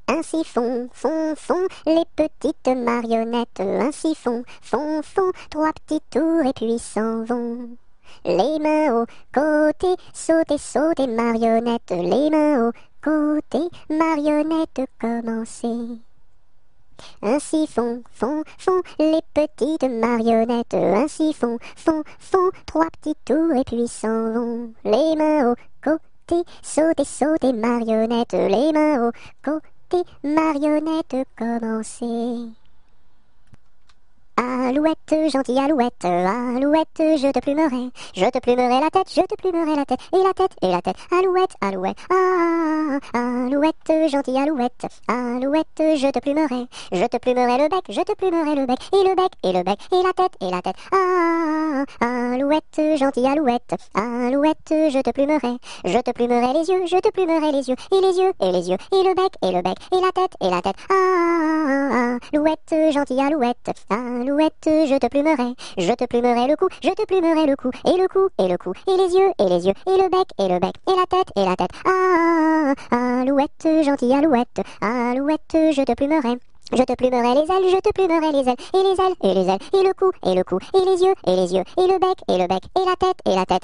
Ainsi font les petites marionnettes. Ainsi font, trois petits tours et puis s'en vont. Les mains au côté, sautez, marionnettes. Les mains au côté, marionnettes, commencez. Ainsi font les petites marionnettes. Ainsi font, trois petits tours et puis s'en vont. Les mains au côté, sautez, marionnettes. Les mains au côté, marionnettes, commencez. Alouette, gentille alouette, alouette, je te plumerai la tête, je te plumerai la tête, et la tête, alouette, alouette, alouette, gentille alouette, alouette, je te plumerai le bec, je te plumerai le bec, et le bec, et la tête, alouette, gentille alouette, alouette, je te plumerai les yeux, je te plumerai les yeux, et les yeux, et le bec, et la tête, alouette, gentille alouette, alouette, je te plumerai le cou, je te plumerai le cou, et le cou, et les yeux, et le bec, et la tête, alouette, gentille alouette, alouette, je te plumerai les ailes, je te plumerai les ailes, et les ailes, et le cou, et les yeux, et le bec, et la tête,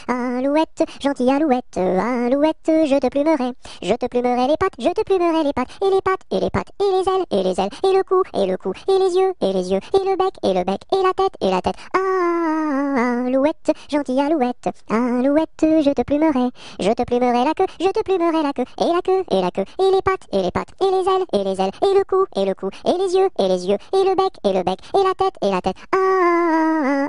alouette, gentille alouette, alouette, je te plumerai les pattes, je te plumerai les pattes, et les pattes, et les ailes, et le cou, et les yeux, et le bec, et la tête, alouette, gentille alouette, alouette, je te plumerai la queue, je te plumerai la queue, et la queue, et les pattes, et les ailes, et le cou, et les yeux, et le bec, et la tête,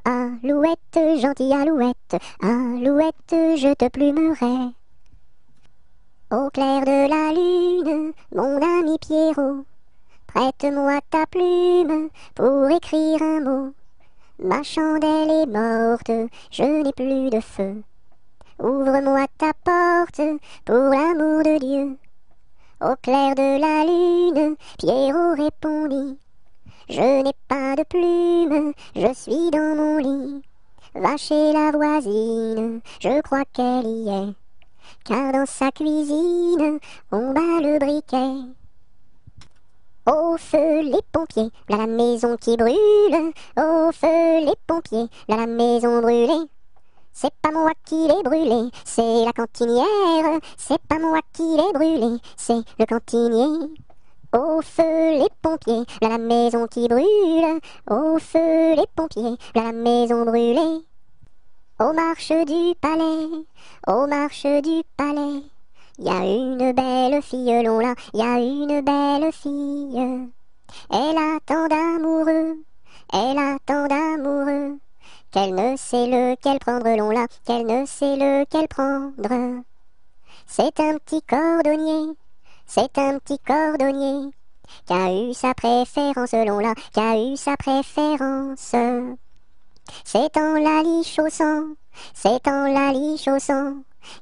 alouette, gentille alouette, alouette, je te plumerai. Au clair de la lune, mon ami Pierrot, prête-moi ta plume pour écrire un mot. Ma chandelle est morte, je n'ai plus de feu. Ouvre-moi ta porte pour l'amour de Dieu. Au clair de la lune, Pierrot répondit, je n'ai pas de plume, je suis dans mon lit. Va chez la voisine, je crois qu'elle y est, car dans sa cuisine, on bat le briquet. Au feu les pompiers, là la maison qui brûle. Au feu les pompiers, là la maison brûlée. C'est pas moi qui l'ai brûlé, c'est la cantinière. C'est pas moi qui l'ai brûlé, c'est le cantinier. Au feu les pompiers, là la maison qui brûle. Au feu les pompiers, là la maison brûlée. Aux marches du palais, aux marches du palais, y a une belle fille, long là, y a une belle fille. Elle a tant d'amoureux, qu'elle ne sait lequel prendre, long là, qu'elle ne sait lequel prendre. C'est un petit cordonnier, qui a eu sa préférence, long là, qui a eu sa préférence. C'est en la lichaussant,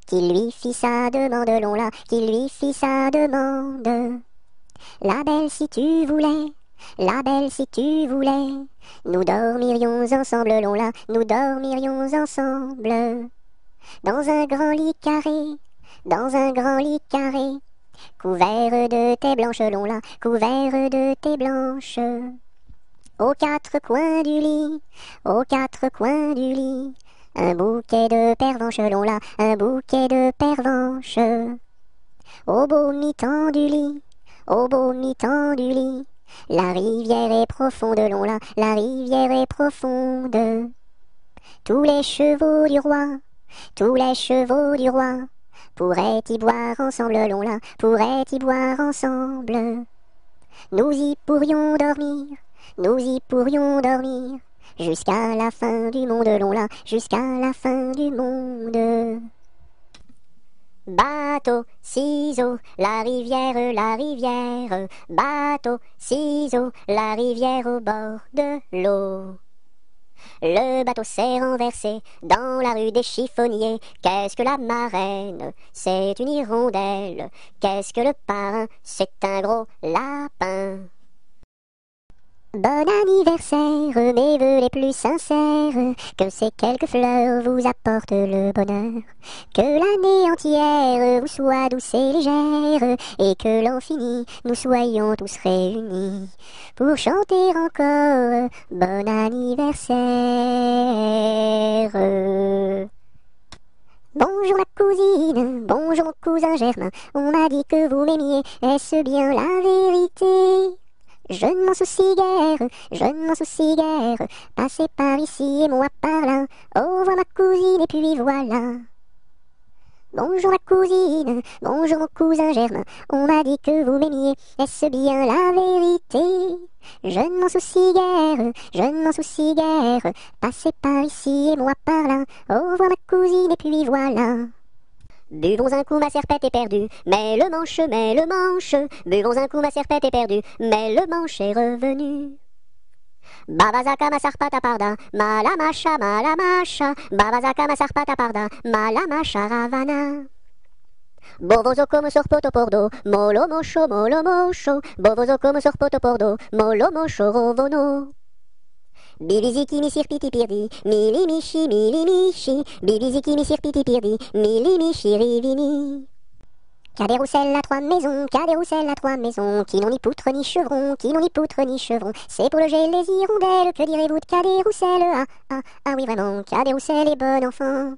qu'il lui fit sa demande, long là, qu'il lui fit sa demande. La belle si tu voulais, nous dormirions ensemble, long là, nous dormirions ensemble. Dans un grand lit carré, couvert de tais blanches, long là, couvert de tais blanches. Aux quatre coins du lit, un bouquet de pervenches, long là, un bouquet de pervenches. Au beau mi-temps du lit, la rivière est profonde, long là, la rivière est profonde. Tous les chevaux du roi, pourraient y boire ensemble, long là, pourraient y boire ensemble. Nous y pourrions dormir, jusqu'à la fin du monde, long là, jusqu'à la fin du monde. Bateau, ciseaux, la rivière, bateau, ciseaux, la rivière au bord de l'eau. Le bateau s'est renversé dans la rue des chiffonniers. Qu'est-ce que la marraine? C'est une hirondelle. Qu'est-ce que le parrain? C'est un gros lapin. Bon anniversaire, mes vœux les plus sincères, que ces quelques fleurs vous apportent le bonheur, que l'année entière vous soit douce et légère, et que l'an fini, nous soyons tous réunis, pour chanter encore bon anniversaire. Bonjour ma cousine, bonjour mon cousin Germain, on m'a dit que vous m'aimiez, est-ce bien la vérité? Je ne m'en soucie guère, je ne m'en soucie guère, passez par ici et moi par là, au revoir ma cousine et puis voilà. Bonjour ma cousine, bonjour mon cousin Germain, on m'a dit que vous m'aimiez, est-ce bien la vérité? Je ne m'en soucie guère, je ne m'en soucie guère, passez par ici et moi par là, au revoir ma cousine et puis voilà. Buvons un coup, ma serpette est perdue, mais le manche, buvons un coup, ma serpette est perdue, mais le manche est revenu. Babazaka ma sarpata parda, malamacha, babazaka ma sarpata parda, malamacha ravana. Bovozo como sorpoto pordo, molo mocho, bovozo como sorpoto pordo, molo mocho rovono. Biliziki mi sirpiti pirdi, milimichi, biliziki mi sirpiti pirdi, milimichi rivini. Cadet-Roussel à 3 maisons, Cadet-Roussel à 3 maisons, qui n'ont ni poutre ni chevron, qui n'ont ni poutre ni chevron, c'est pour loger les hirondelles, que direz-vous de Cadet-Roussel? Ah oui vraiment, Cadet-Roussel est bon enfant.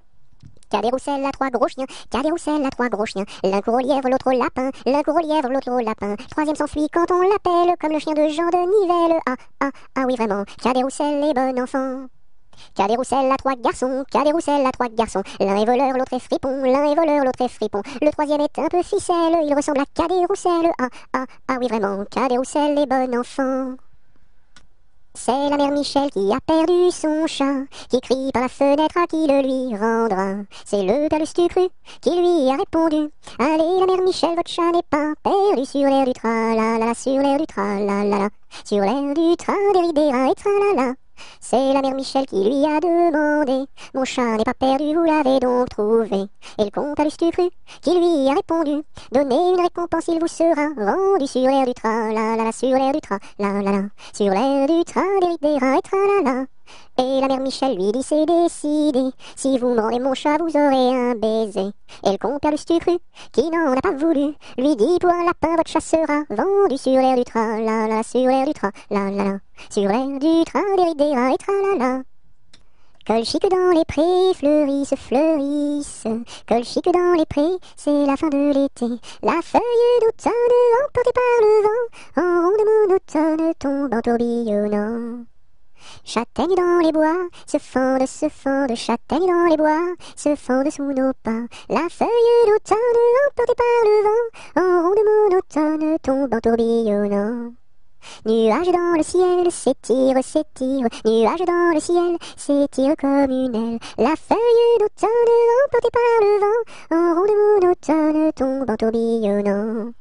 Cadet-Roussel a 3 gros chiens, Cadet-Roussel a 3 gros chiens, l'un court au lièvre, l'autre au lapin, l'un court au lièvre, l'autre au lapin, troisième s'enfuit quand on l'appelle, comme le chien de Jean de Nivelle. Ah oui vraiment, Cadet-Roussel est bon enfant. Cadet-Roussel a 3 garçons, Cadet-Roussel a 3 garçons, l'un est voleur, l'autre est fripon, l'un est voleur, l'autre est fripon, le troisième est un peu ficelle, il ressemble à Cadet-Roussel. Ah oui vraiment, Cadet-Roussel est bon enfant. C'est la mère Michel qui a perdu son chat, qui crie par la fenêtre à qui le lui rendra. C'est le père Lustucru qui lui a répondu: allez la mère Michel, votre chat n'est pas perdu sur l'air du tra-la-la, sur l'air du tra-la-la, sur l'air du tra-des-ri-des-ra et tra-la-la. C'est la mère Michel qui lui a demandé: mon chat n'est pas perdu, vous l'avez donc trouvé? Et le comte Lustucru qui lui a répondu: donnez une récompense, il vous sera rendu sur l'air du tra-la-la, sur l'air du tra-la-la, sur l'air du tra-des-ri-des-ra et tra-la-la. Et la mère Michel lui dit: c'est décidé, si vous mordez mon chat, vous aurez un baiser. Et le compère Lustucru, qui n'en a pas voulu, lui dit: pour un lapin, votre chat sera vendu sur l'air du tra-la-la, sur l'air du tra-la-la, sur l'air du tra-des-ri-des-ra et tra-la-la. Colchique dans les prés, fleurissent, fleurissent. Colchique dans les prés, c'est la fin de l'été. La feuille d'automne, emportée par le vent, en ronde monotone, tombe en tourbillonnant. Châtaignes dans les bois, se fendent, châtaignes dans les bois, se fendent sous nos pas. La feuille d'automne, emportée par le vent, en ronde monotone, tombe en tourbillonnant. Nuages dans le ciel, s'étire, nuages dans le ciel, s'étire comme une aile. La feuille d'automne, emportée par le vent, en ronde monotone, tombe en tourbillonnant.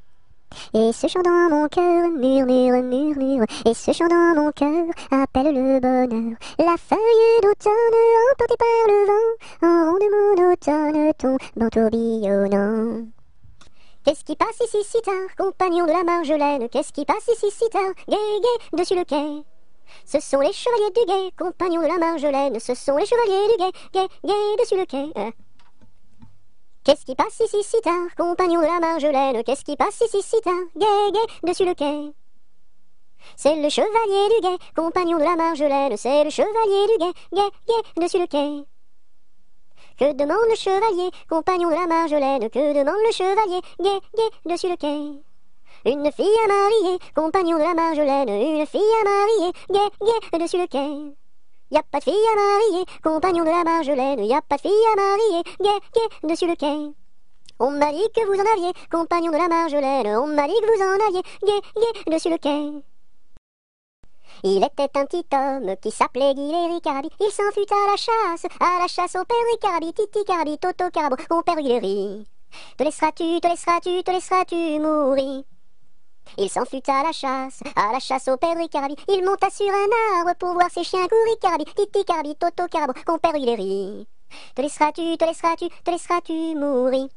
Et ce chant dans mon cœur murmure, et ce chant dans mon cœur appelle le bonheur. La feuille d'automne emportée par le vent, en ronde monotone tombe en tourbillonnant. Qu'est-ce qui passe ici si tard, compagnon de la Marjolaine? Qu'est-ce qui passe ici si tard, gai, gai, dessus le quai? Ce sont les chevaliers du guet, compagnons de la Marjolaine. Ce sont les chevaliers du guet, gai, gai, dessus le quai. Qu'est-ce qui passe ici si tard, compagnon de la Marjolaine? Qu'est-ce qui passe ici si tard, gai, gai, dessus le quai? C'est le chevalier du guet, compagnon de la Marjolaine. C'est le chevalier du guet, gai, gai, dessus le quai. Que demande le chevalier, compagnon de la Marjolaine? Que demande le chevalier, gai, gai, dessus le quai? Une fille à marier, compagnon de la Marjolaine. Une fille à marier, gai, gai, dessus le quai. Y a pas de fille à marier, compagnon de la Marjolaine. Y a pas de fille à marier, gai, gai, dessus le quai. On m'a dit que vous en aviez, compagnon de la Marjolaine. On m'a dit que vous en aviez, gai, gai, dessus le quai. Il était un petit homme qui s'appelait Guy Ricarabi. Il s'en fut à la chasse au père Ricarabi. Titi Carabi, Toto Carabo, mon père Guy. Te laisseras-tu mourir? Il s'en fut à la chasse au père Ricarabi. Il monta sur un arbre pour voir ses chiens courir. Ricarabi, Titi Carabi, Toto Carabo, mon père Guy. Te laisseras-tu mourir?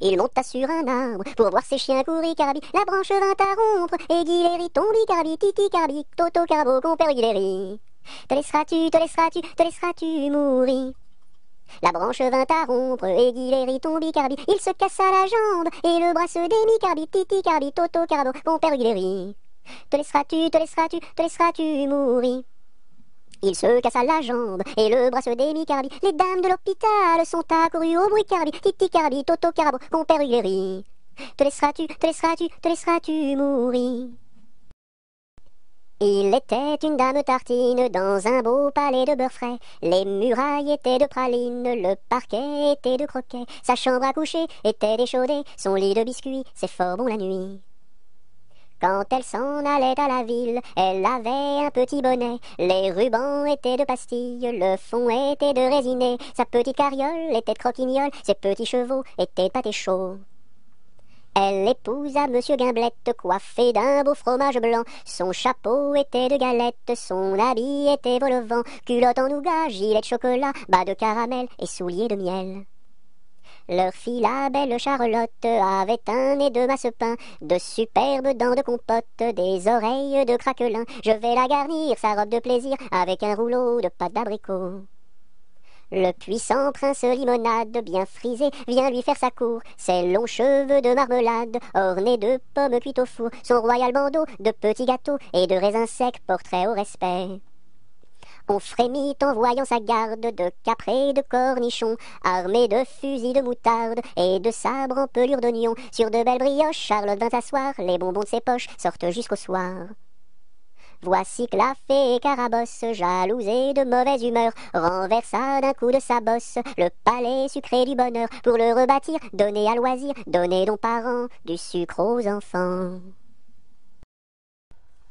Il monta sur un arbre pour voir ses chiens courir carabi. La branche vint à rompre et Guiléry tombi carabi. Titi carabi, Toto carabo, compère Guiléry. Te laisseras-tu mourir? La branche vint à rompre et Guiléry tombi carabi. Il se cassa la jambe et le bras se démit carabi. Titi carabi, Toto carabo, compère Guiléry. Te laisseras-tu mourir? Il se cassa la jambe et le bras se démit carabi. Les dames de l'hôpital sont accourues au bruit carabi. Titi carabi, Toto carabo, compère Guiléry. Te laisseras-tu mourir? Il était une dame tartine dans un beau palais de beurre frais. Les murailles étaient de praline, le parquet était de croquet. Sa chambre à coucher était d'échaudée, son lit de biscuits, c'est fort bon la nuit. Quand elle s'en allait à la ville, elle avait un petit bonnet. Les rubans étaient de pastilles, le fond était de résiné. Sa petite carriole était de croquignole, ses petits chevaux étaient de pâté chaud. Elle épousa Monsieur Gimblette, coiffé d'un beau fromage blanc. Son chapeau était de galette, son habit était vol au vent. Culotte en nougat, gilet de chocolat, bas de caramel et souliers de miel. Leur fille, la belle Charlotte, avait un nez de masse-pain, de superbes dents de compote, des oreilles de craquelin. Je vais la garnir, sa robe de plaisir, avec un rouleau de pâte d'abricot. Le puissant prince limonade, bien frisé, vient lui faire sa cour. Ses longs cheveux de marmelade, ornés de pommes cuites au four. Son royal bandeau de petits gâteaux et de raisins secs, portrait au respect. On frémit en voyant sa garde de caprés de cornichons, armés de fusils de moutarde et de sabres en pelure d'oignon. Sur de belles brioches, Charlotte vint s'asseoir, les bonbons de ses poches sortent jusqu'au soir. Voici que la fée Carabosse, jalouse et de mauvaise humeur, renversa d'un coup de sa bosse le palais sucré du bonheur. Pour le rebâtir, donner à loisir, donner donc parents du sucre aux enfants.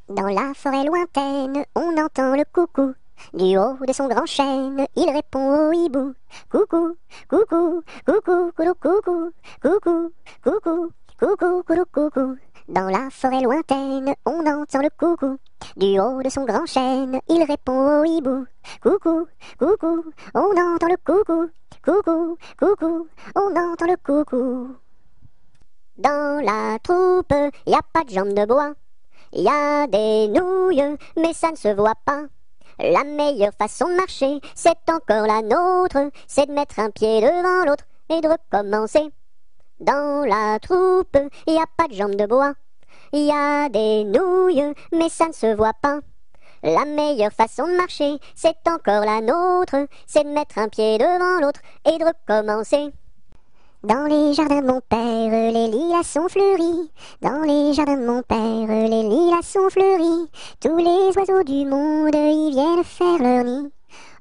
Dans la forêt lointaine, on entend le coucou. Du haut de son grand chêne, il répond au hibou. Coucou, coucou, coucou, coucou, coucou, coucou, coucou, coucou, coucou, coucou. Dans la forêt lointaine, on entend le coucou. Du haut de son grand chêne, il répond au hibou. Coucou, coucou, on entend le coucou. Coucou, coucou, on entend le coucou. Dans la troupe, y a pas de jambes de bois. Y a des nouilles, mais ça ne se voit pas. La meilleure façon de marcher, c'est encore la nôtre. C'est de mettre un pied devant l'autre et de recommencer. Dans la troupe, y a pas de jambes de bois. Y a des nouilles, mais ça ne se voit pas. La meilleure façon de marcher, c'est encore la nôtre. C'est de mettre un pied devant l'autre et de recommencer. Dans les jardins de mon père, les lilas sont fleuris. Dans les jardins de mon père, les lilas sont fleuris. Tous les oiseaux du monde y viennent faire leur nid.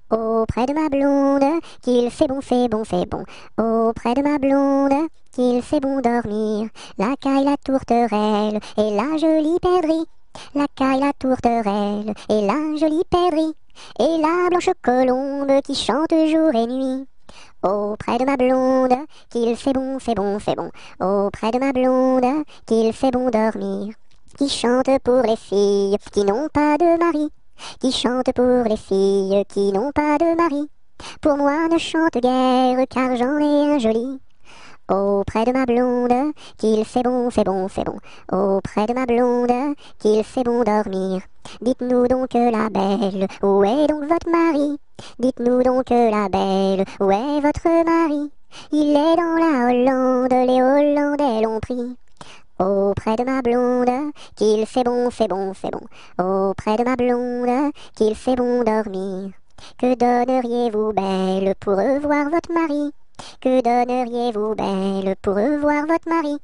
Auprès de ma blonde, qu'il fait bon, fait bon, fait bon. Auprès de ma blonde, qu'il fait bon dormir. La caille, la tourterelle et la jolie perdrix. La caille, la tourterelle et la jolie perdrix. Et la blanche colombe qui chante jour et nuit. Auprès de ma blonde, qu'il fait bon, fait bon, fait bon. Auprès de ma blonde, qu'il fait bon dormir. Qui chante pour les filles qui n'ont pas de mari. Qui chante pour les filles qui n'ont pas de mari. Pour moi ne chante guère car j'en ai un joli. Auprès de ma blonde, qu'il fait bon, fait bon, fait bon. Auprès de ma blonde, qu'il fait bon dormir. Dites-nous donc la belle, où est donc votre mari? Dites-nous donc la belle, où est votre mari? Il est dans la Hollande, les Hollandais l'ont pris. Auprès de ma blonde, qu'il fait bon, fait bon, fait bon. Auprès de ma blonde, qu'il fait bon dormir. Que donneriez-vous belle pour revoir votre mari? Que donneriez-vous belle pour revoir votre mari?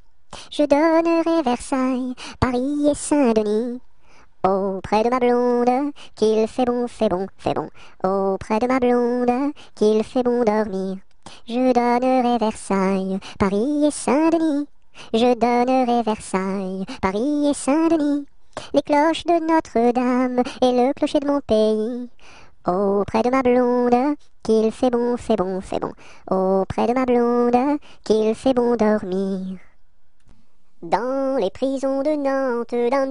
Je donnerais Versailles, Paris et Saint-Denis. Auprès de ma blonde, qu'il fait bon, fait bon, fait bon. Auprès de ma blonde, qu'il fait bon dormir. Je donnerai Versailles, Paris et Saint-Denis. Je donnerai Versailles, Paris et Saint-Denis. Les cloches de Notre-Dame et le clocher de mon pays. Auprès de ma blonde, qu'il fait bon, fait bon, fait bon. Auprès de ma blonde, qu'il fait bon dormir. Dans les prisons de Nantes, dans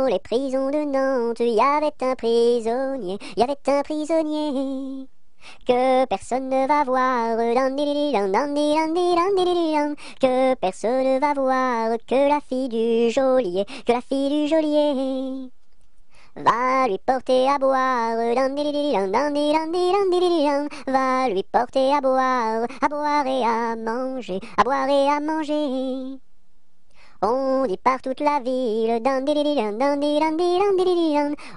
les prisons de Nantes, y avait un prisonnier, y avait un prisonnier. que personne ne va voir, que personne ne va voir, que la fille du geôlier, que la fille du geôlier va lui porter à boire, va lui porter à boire et à manger, à boire et à manger. On dit par toute la ville,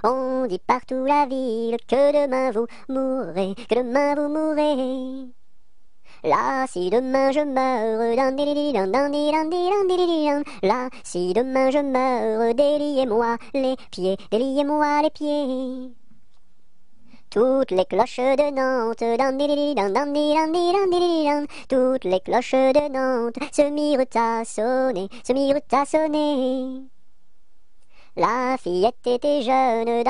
on dit partout la ville que demain vous mourrez, que demain vous mourrez. Là, si demain je meurs, là, si demain je meurs, déliez-moi les pieds, déliez-moi les pieds. Toutes les cloches de Nantes, toutes les cloches de Nantes se mirent à sonner, se mirent à sonner. La fillette était jeune,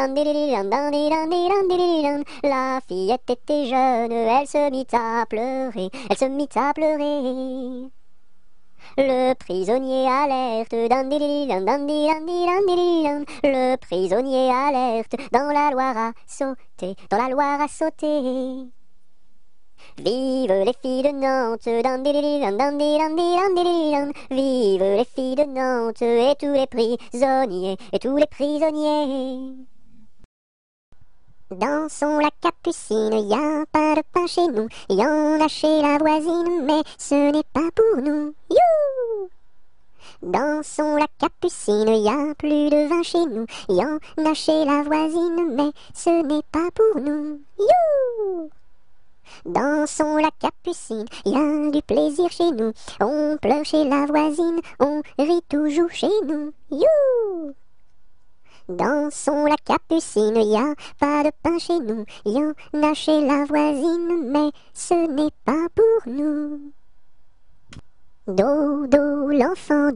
la fillette était jeune, elle se mit à pleurer, elle se mit à pleurer. Le prisonnier alerte, le prisonnier alerte, dans la Loire à sauter, dans la Loire à sauter. Vive les filles de Nantes, vive les filles de Nantes, et tous les prisonniers, et tous les prisonniers. Dansons la capucine, y a pas de pain chez nous, y en a chez la voisine, mais ce n'est pas pour nous. You! Dansons la capucine, y a plus de vin chez nous, y en a chez la voisine, mais ce n'est pas pour nous. You! Dansons la capucine, y a du plaisir chez nous, on pleure chez la voisine, on rit toujours chez nous. You! Dansons la capucine, y a pas de pain chez nous, y en a chez la voisine, mais ce n'est pas pour nous. Dodo, l'enfant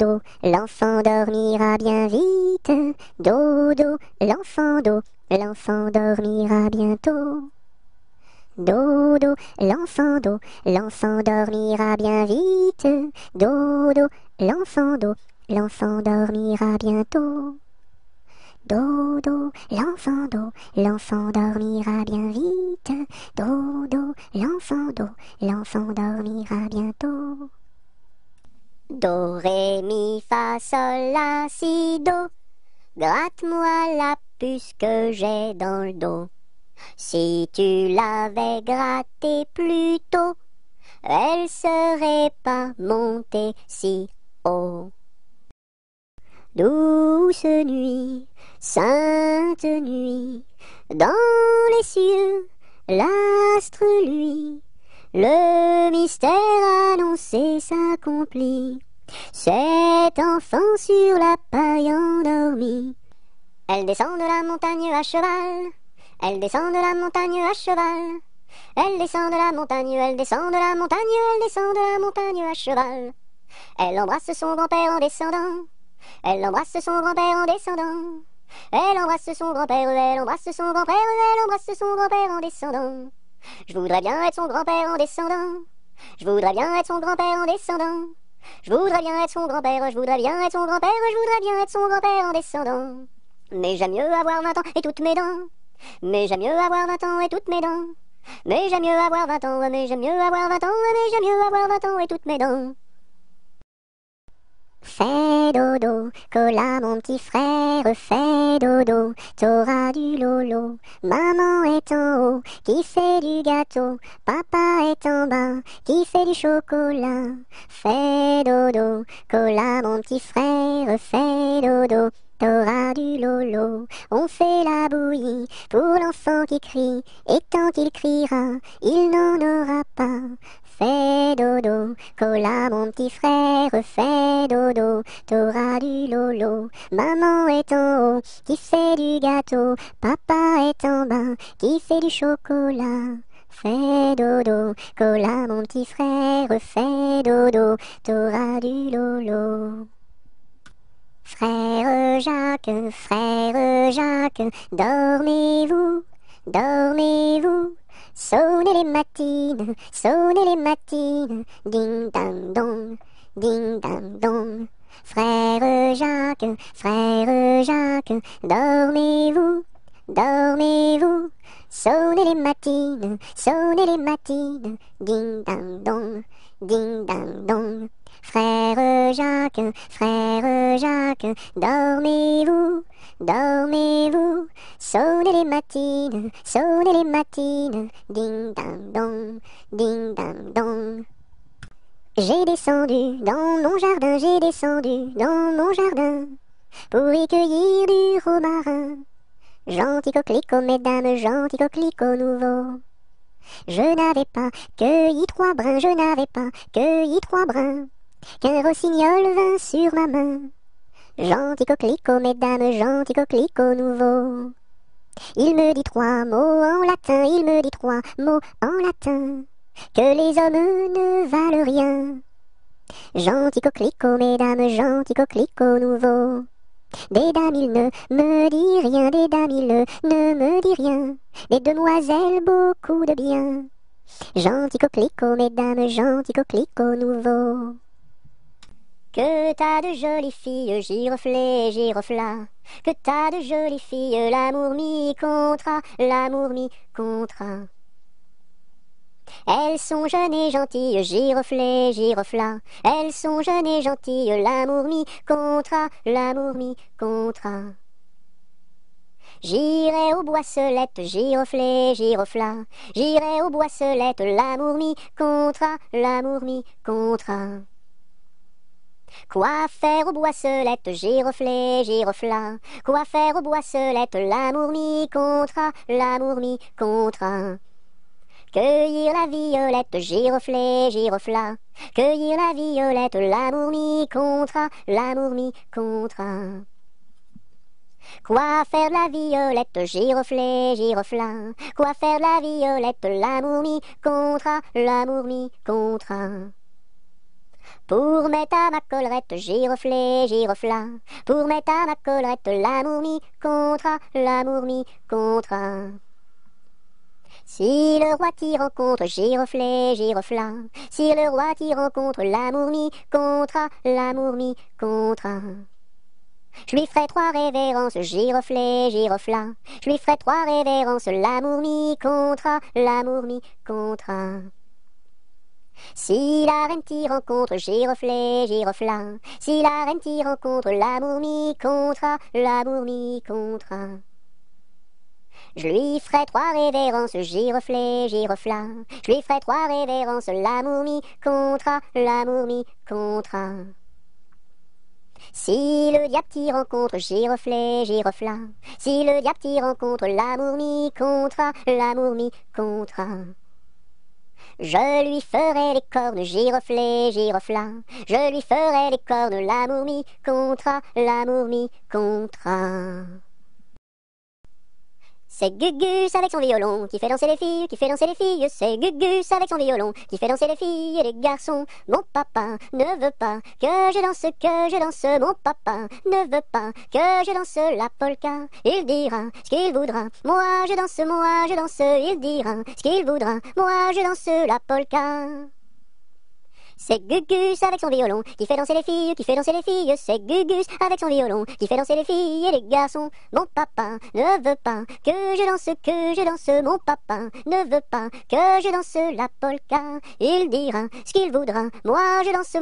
dormira bien vite. Dodo, l'enfant dormira bientôt. Dodo, l'enfant dormira bien vite. Dodo, l'enfant dormira bientôt. Dodo, l'enfant dormira bien vite. Dodo, l'enfant dormira bientôt. Do, ré, mi, fa, sol, la, si, do. Gratte-moi la puce que j'ai dans le dos. Si tu l'avais grattée plus tôt, elle serait pas montée si haut. Douce nuit, sainte nuit, dans les cieux, l'astre lui, le mystère annoncé s'accomplit. Cet enfant sur la paille endormi. Elle descend de la montagne à cheval, elle descend de la montagne à cheval. Elle descend de la montagne, elle descend de la montagne, elle descend de la montagne à cheval. Elle embrasse son grand-père en descendant. Elle embrasse son grand-père en descendant. Elle embrasse son grand-père, elle embrasse son grand-père, elle embrasse son grand-père en descendant. Je voudrais bien être son grand-père en descendant. Je voudrais bien être son grand-père en descendant. Je voudrais bien être son grand-père, je voudrais bien être son grand-père, je voudrais bien être son grand-père en descendant. Mais j'aime mieux avoir 20 ans et toutes mes dents. Mais j'aime mieux avoir 20 ans et toutes mes dents. Mais j'aime mieux avoir 20 ans, mais j'aime mieux avoir 20 ans, mais j'aime mieux avoir 20 ans et toutes mes dents. Fais dodo, cola mon petit frère, fais dodo, t'auras du lolo. Maman est en haut, qui fait du gâteau, papa est en bas, qui fait du chocolat. Fais dodo, cola mon petit frère, fais dodo, t'auras du lolo. On fait la bouillie pour l'enfant qui crie, et tant qu'il criera, il n'en aura pas. Fais dodo, cola mon petit frère, fais dodo, t'auras du lolo. Maman est en haut, qui fait du gâteau, papa est en bas, qui fait du chocolat. Fais dodo, cola mon petit frère, fais dodo, t'auras du lolo. Frère Jacques, dormez-vous, dormez-vous. Sonnez les matines, ding dang dong, ding dang dong. Frère Jacques, dormez-vous, dormez-vous, sonnez les matines, ding ding dong, ding ding dong. Frère Jacques, dormez-vous, dormez-vous, sonnez les matines, ding ding dong, ding ding dong. J'ai descendu dans mon jardin, j'ai descendu dans mon jardin, pour y cueillir du romarin. Gentil coquelicot, mesdames, gentil coquelicot nouveau. Je n'avais pas cueilli 3 brins, je n'avais pas cueilli 3 brins, qu'un rossignol vint sur ma main. Gentil coquelicot, mesdames, gentil coquelicot nouveau. Il me dit 3 mots en latin, il me dit 3 mots en latin, que les hommes ne valent rien. Gentil coquelicot, mesdames, gentil coquelicot nouveau. Des dames, il ne me dit rien, des dames, il ne me dit rien, des demoiselles, beaucoup de bien. Gentil coquelicot, mesdames, gentil coquelicot nouveau. Que t'as de jolies filles, giroflées, girofla, que t'as de jolies filles, l'amour mi contra, l'amour mi contra. Elles sont jeunes et gentilles, giroflées, girofla, elles sont jeunes et gentilles, l'amour mi contra, l'amour mi contra. J'irai aux boisselettes, giroflées, girofla, j'irai aux boisselettes, l'amour mi contra, l'amour mi contra. Quoi faire aux boisselettes, giroflées, girofla, quoi faire aux boisselettes, l'amour mi contra, l'amour mi contra. Cueillir la violette, giroflée, girofla, cueillir la violette, l'amour mi contra, l'amour mi contra. Quoi faire la violette, giroflée, girofla, quoi faire la violette, l'amour mi contra, l'amour mi contra. Pour mettre à ma collerette, giroflée, girofla, pour mettre à ma collerette, l'amour mi contra, l'amour mi contra. Si le roi t'y rencontre, giroflée, girofla, si le roi t'y rencontre, l'amour mi contra, l'amour mi contra. Je lui ferai 3 révérences, giroflée, girofla, je lui ferai 3 révérences, l'amour mi contra, l'amour mi contra. Si la reine t'y rencontre, giroflée, girofla, si la reine t'y rencontre, l'amour mi contra, l'amour mi contra. Je lui ferai 3 révérences, giroflée, girofla, je lui ferai 3 révérences, l'amour mi contra, l'amour mi contra. Si le diable t'y rencontre, giroflée, girofla, si le diable t'y rencontre, l'amour mi contra, l'amour mi contra. Je lui ferai les cornes, giroflée, girofla, je lui ferai les cornes, l'amour mi contra, l'amour mi contra. C'est Gugus avec son violon qui fait danser les filles, qui fait danser les filles. C'est Gugus avec son violon qui fait danser les filles et les garçons. Mon papa ne veut pas que je danse. Mon papa ne veut pas que je danse la polka. Il dira ce qu'il voudra. Moi je danse. Il dira ce qu'il voudra. Moi je danse la polka. C'est Gugus avec son violon qui fait danser les filles, qui fait danser les filles. C'est Gugus avec son violon qui fait danser les filles et les garçons. Mon papa ne veut pas que je danse. Mon papa ne veut pas que je danse la polka. Il dira ce qu'il voudra. Moi je danse.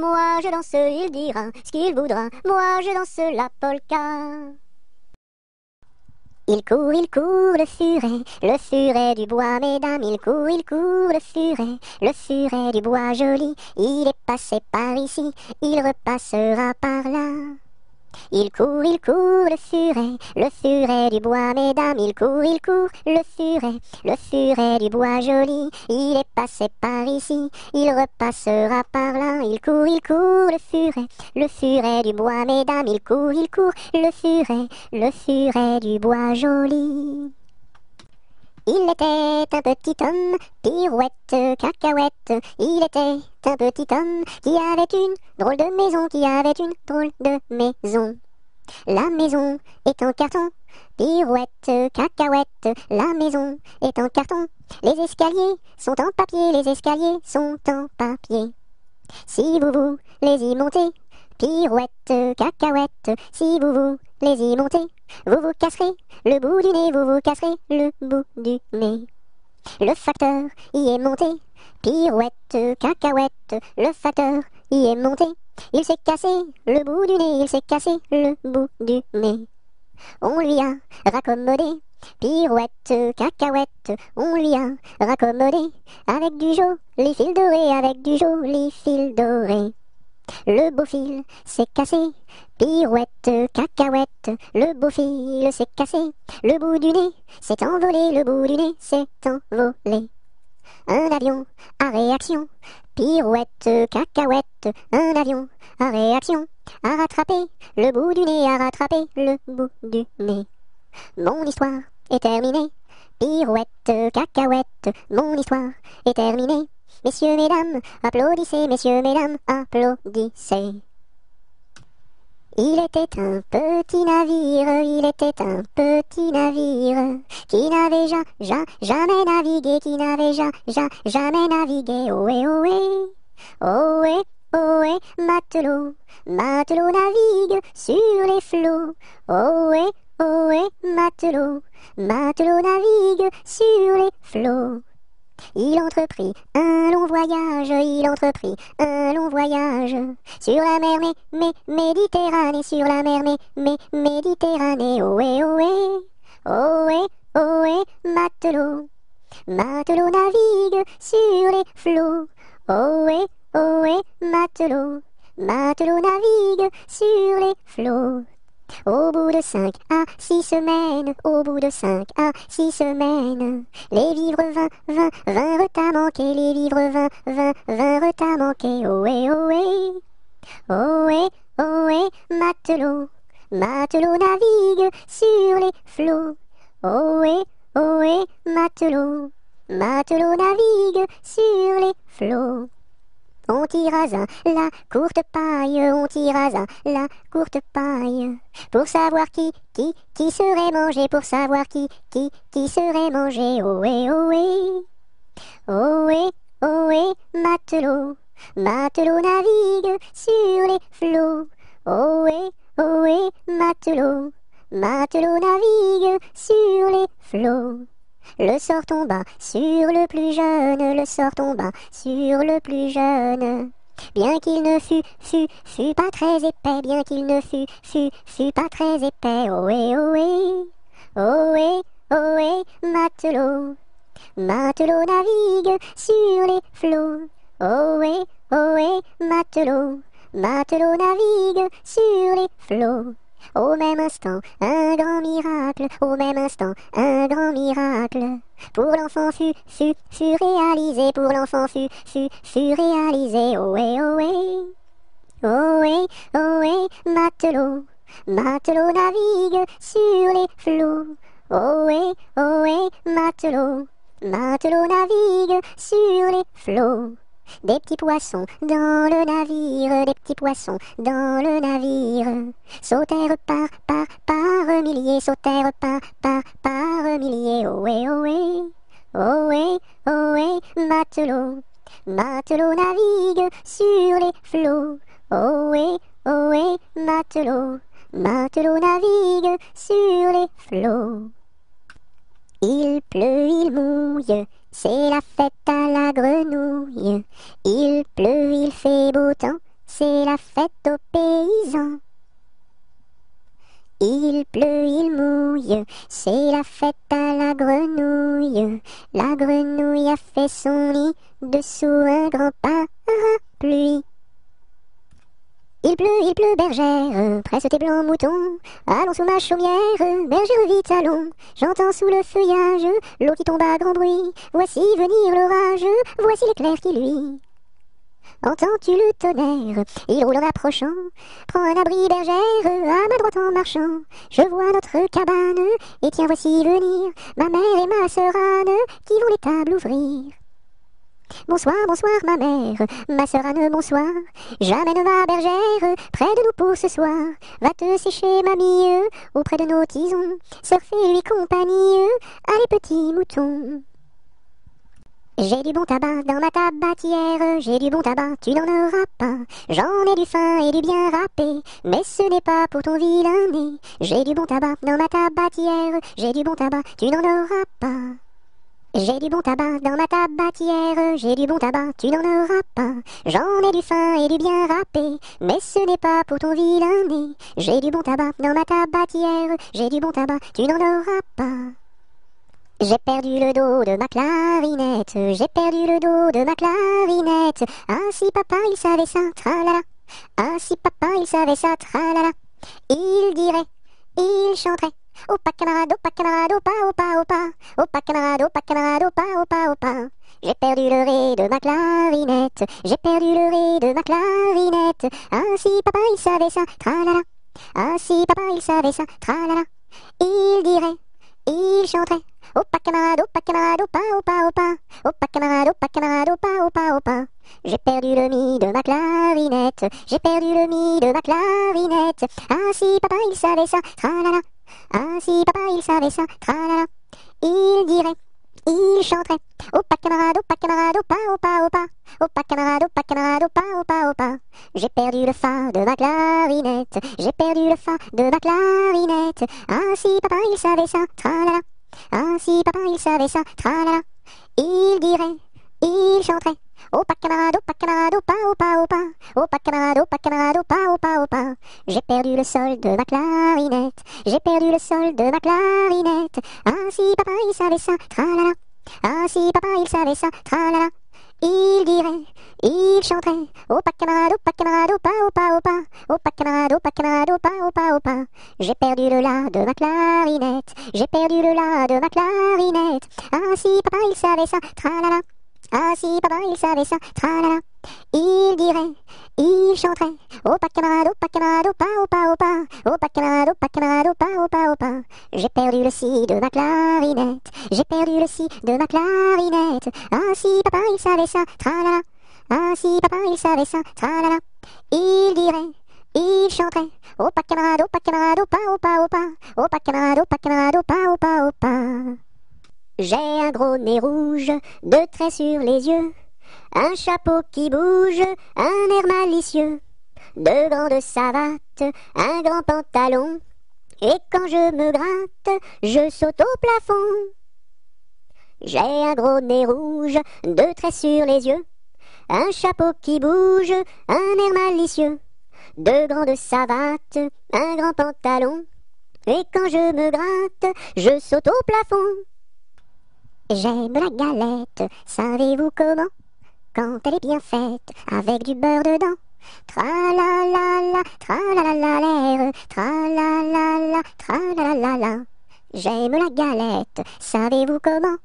Il dira ce qu'il voudra. Moi je danse la polka. Il court, le furet du bois, mesdames, il court, le furet du bois joli. Il est passé par ici, il repassera par là. Il court, le furet du bois, mesdames, il court, le furet du bois joli. Il est passé par ici, il repassera par là. Il court, le furet du bois, mesdames, il court, le furet du bois joli. Il était un petit homme, pirouette, cacahuète. Il était un petit homme qui avait une drôle de maison, La maison est en carton, pirouette, cacahuète. La maison est en carton. Les escaliers sont en papier, Si vous voulez y monter, pirouette, cacahuète. Si vous allez y monter, vous vous casserez le bout du nez, vous vous casserez le bout du nez. Le facteur y est monté, pirouette, cacahuète, le facteur y est monté, il s'est cassé le bout du nez, il s'est cassé le bout du nez. On lui a raccommodé, pirouette, cacahuète, on lui a raccommodé, avec du joli fil doré, avec du joli fil doré. Le beau fil s'est cassé, pirouette, cacahuète, le beau fil s'est cassé, le bout du nez s'est envolé, le bout du nez s'est envolé. Un avion à réaction, pirouette, cacahuète, un avion à réaction, a rattrapé le bout du nez, a rattrapé le bout du nez. Mon histoire est terminée, pirouette, cacahuète, mon histoire est terminée. Messieurs, mesdames, applaudissez, messieurs, mesdames, applaudissez. Il était un petit navire, il était un petit navire, qui n'avait jamais navigué, qui n'avait jamais navigué. Ohé, ohé, ohé, ohé, matelot, matelot navigue sur les flots. Ohé, ohé, matelot, matelot navigue sur les flots. Il entreprit un long voyage, il entreprit un long voyage, sur la mer Méditerranée, sur la mer Méditerranée. Ohé, ohé, ohé, ohé, matelot, matelot navigue sur les flots. Ohé, ohé, matelot, matelot navigue sur les flots. Au bout de 5 à 6 semaines, au bout de 5 à 6 semaines, les vivres vinrent à manquer, les vivres vinrent à manquer. Ohé, ohé, ohé, ohé, matelot, matelot navigue sur les flots. Ohé, ohé, matelot, matelot navigue sur les flots. On tira la courte paille, on tira la courte paille, pour savoir qui serait mangé, pour savoir qui serait mangé. Ohé, ohé, ohé, ohé, matelot, matelot navigue sur les flots. Ohé, ohé, matelot, matelot navigue sur les flots. Le sort tomba sur le plus jeune, le sort tomba sur le plus jeune. Bien qu'il ne fût pas très épais, bien qu'il ne fût pas très épais. Ohé, ohé, ohé, ohé, matelot, matelot navigue sur les flots. Ohé, ohé, matelot, matelot navigue sur les flots. Au même instant, un grand miracle, au même instant, un grand miracle. Pour l'enfant fut réalisé, pour l'enfant fut réalisé. Ohé, ohé, ohé, ohé, matelot, matelot navigue sur les flots. Ohé, ohé, matelot, matelot navigue sur les flots. Des petits poissons dans le navire, des petits poissons dans le navire, sautèrent par milliers, sautèrent par milliers. Ohé, ohé, ohé, ohé, matelot, matelot navigue sur les flots. Ohé, ohé, matelot, matelot navigue sur les flots. Il pleut, il mouille, c'est la fête à la grenouille. Il pleut, il fait beau temps, c'est la fête aux paysans. Il pleut, il mouille, c'est la fête à la grenouille. La grenouille a fait son nid dessous un grand parapluie. Il pleut, bergère, presse tes blancs moutons. Allons sous ma chaumière, bergère vite allons. J'entends sous le feuillage l'eau qui tombe à grand bruit. Voici venir l'orage, voici l'éclair qui luit. Entends-tu le tonnerre? Il roule en approchant. Prends un abri, bergère, à ma droite en marchant. Je vois notre cabane, et tiens voici venir ma mère et ma sœur Anne, qui vont les tables ouvrir. Bonsoir, bonsoir ma mère, ma sœur Anne, bonsoir. J'amène ma bergère près de nous pour ce soir. Va te sécher mamie, auprès de nos tisons. Sœur fais-lui compagnie, allez petits moutons. J'ai du bon tabac dans ma tabatière, j'ai du bon tabac, tu n'en auras pas. J'en ai du fin et du bien râpé, mais ce n'est pas pour ton vilain nez. J'ai du bon tabac dans ma tabatière, j'ai du bon tabac, tu n'en auras pas. J'ai du bon tabac dans ma tabatière, j'ai du bon tabac, tu n'en auras pas. J'en ai du fin et du bien râpé, mais ce n'est pas pour ton vilain nez. J'ai du bon tabac dans ma tabatière, j'ai du bon tabac, tu n'en auras pas. J'ai perdu le dos de ma clarinette, j'ai perdu le dos de ma clarinette. Ah si papa il savait ça, tralala. Ah si papa il savait ça, tralala. Il dirait, il chanterait. Opa camarade, opa camarade, opa, opa, opa. Opa camarade, opa, opa, opa. J'ai perdu le ré de ma clarinette, j'ai perdu le ré de ma clarinette. Ah si papa il savait ça, tralala. Ah si papa il savait ça, tralala. Il dirait, il chanterait. Opa camarade, opa, opa, opa. Opa camarade, opa, opa, opa. J'ai perdu le mi de ma clarinette, j'ai perdu le mi de ma clarinette. Ah si papa il savait ça, tralala. Ah si papa il savait ça, tralala. Il dirait, il chanterait. Opa camarade, opa, opa, opa. Opa camarade, opa, opa, opa. J'ai perdu le fa de ma clarinette, j'ai perdu le fa de ma clarinette. Ah si papa il savait ça, tralala. Ah si papa il savait ça, tralala. Il dirait, il chanterait. Opa camarade, opa, opa, opa. Opa camarade, opa, opa, opa. J'ai perdu le sol de ma clarinette, j'ai perdu le sol de ma clarinette. Ah si papa il savait ça, tralala. Ah si papa il savait ça, tralala. Il dirait, il chanterait. Opa camarade, opa, opa, opa. Opa camarade, opa, opa, opa. J'ai perdu le la de ma clarinette, j'ai perdu le la de ma clarinette. Ah si papa il savait ça, tralala. Ah si papa il savait ça, tralala. Il dirait, il chanterait. Opa camarade, opa, opa, opa. Opa camarade, opa, opa, opa. J'ai perdu le si de ma clarinette, j'ai perdu le si de ma clarinette. Ah si papa il savait ça, tralala. Ah si papa il savait ça, tralala. Il dirait, il chanterait. Opa camarade, opa, opa, opa. Opa camarade, opa, opa, opa. J'ai un gros nez rouge, deux traits sur les yeux, un chapeau qui bouge, un air malicieux, deux grandes savates, un grand pantalon, et quand je me gratte, je saute au plafond. J'ai un gros nez rouge, deux traits sur les yeux, un chapeau qui bouge, un air malicieux, deux grandes savates, un grand pantalon, et quand je me gratte, je saute au plafond. J'aime la galette, savez-vous comment? Quand elle est bien faite, avec du beurre dedans. Tra-la-la-la, tra-la-la-la-l'air, tra-la-la-la, tra-la-la-la-la. J'aime la galette, savez-vous comment?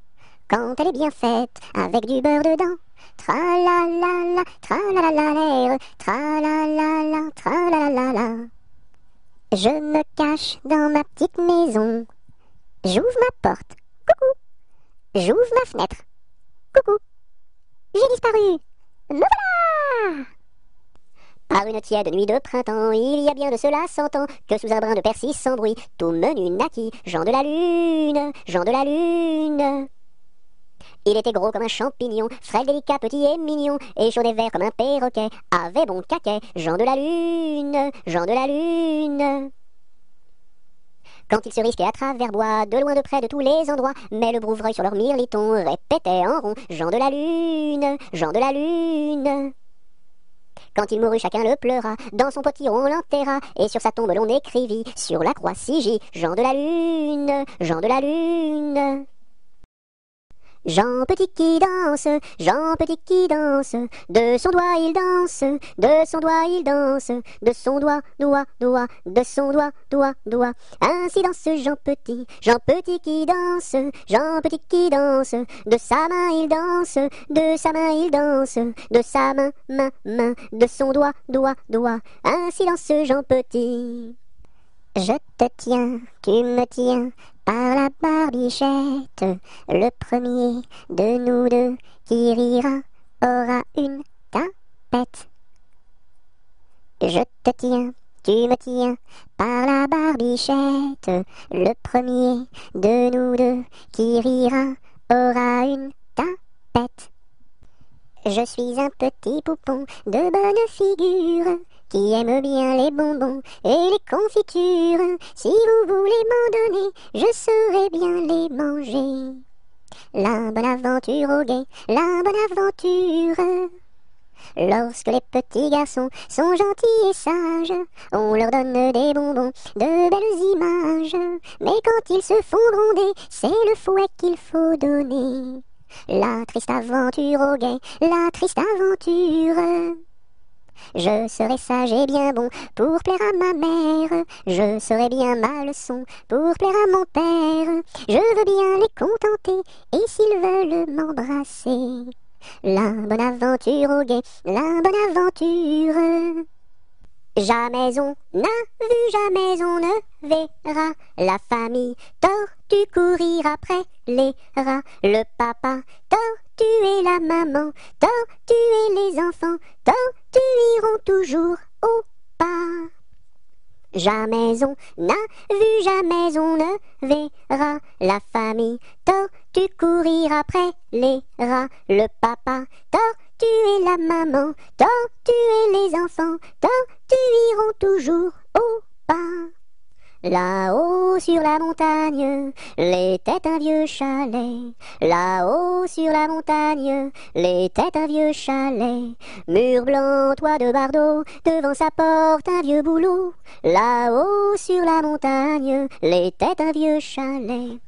Quand elle est bien faite, avec du beurre dedans. Tra-la-la-la, tra-la-la-la-l'air, tra-la-la-la, tra-la-la-la-la. Je me cache dans ma petite maison. J'ouvre ma porte. Coucou. J'ouvre ma fenêtre. Coucou. J'ai disparu. Me voilà. Par une tiède nuit de printemps, il y a bien de cela 100 ans, que sous un brin de persil sans bruit, tout menu naquit, Jean de la Lune, Jean de la Lune. Il était gros comme un champignon, frêle, délicat, petit et mignon, et chaud et vert comme un perroquet, avait bon caquet, Jean de la Lune, Jean de la Lune. Quand il se risquait à travers bois, de loin de près de tous les endroits, mais le brouvreuil sur leur mirliton répétait en rond, Jean de la Lune, Jean de la Lune. Quand il mourut, chacun le pleura, dans son potiron on l'enterra, et sur sa tombe l'on écrivit, sur la croix Sigie, Jean de la Lune, Jean de la Lune. Jean Petit qui danse, Jean Petit qui danse, de son doigt il danse, de son doigt il danse, de son doigt, doigt, doigt, de son doigt, doigt, doigt. Ainsi danse Jean Petit, Jean Petit qui danse, Jean Petit qui danse, de sa main il danse, de sa main il danse, de sa main, main, main, de son doigt, doigt, doigt. Ainsi danse Jean Petit. Je te tiens, tu me tiens, par la barbichette, le premier de nous deux qui rira aura une tapette. Je te tiens, tu me tiens, par la barbichette, le premier de nous deux qui rira aura une tapette. pète. Je suis un petit poupon de bonne figure qui aime bien les bonbons et les confitures. Si vous voulez m'en donner, je saurai bien les manger. La bonne aventure au guet, la bonne aventure. Lorsque les petits garçons sont gentils et sages, on leur donne des bonbons, de belles images. Mais quand ils se font gronder, c'est le fouet qu'il faut donner. La triste aventure au guet, la triste aventure. Je serai sage et bien bon pour plaire à ma mère. Je serai bien ma leçon pour plaire à mon père. Je veux bien les contenter et s'ils veulent m'embrasser. La bonne aventure au guet, la bonne aventure. Jamais on n'a vu, jamais on ne verra la famille tortue courir après les rats. Le papa tortue et la maman tortue et les enfants tortues iront toujours au pas. Jamais on n'a vu, jamais on ne verra la famille tortue courir après les rats. Le papa tortue et la maman tortue et les enfants tortues iront toujours au pas. Là-haut sur la montagne, l'était un vieux chalet. Là-haut sur la montagne, l'était un vieux chalet. Mur blanc, toit de bardeaux, devant sa porte un vieux bouleau. Là-haut sur la montagne, l'était un vieux chalet.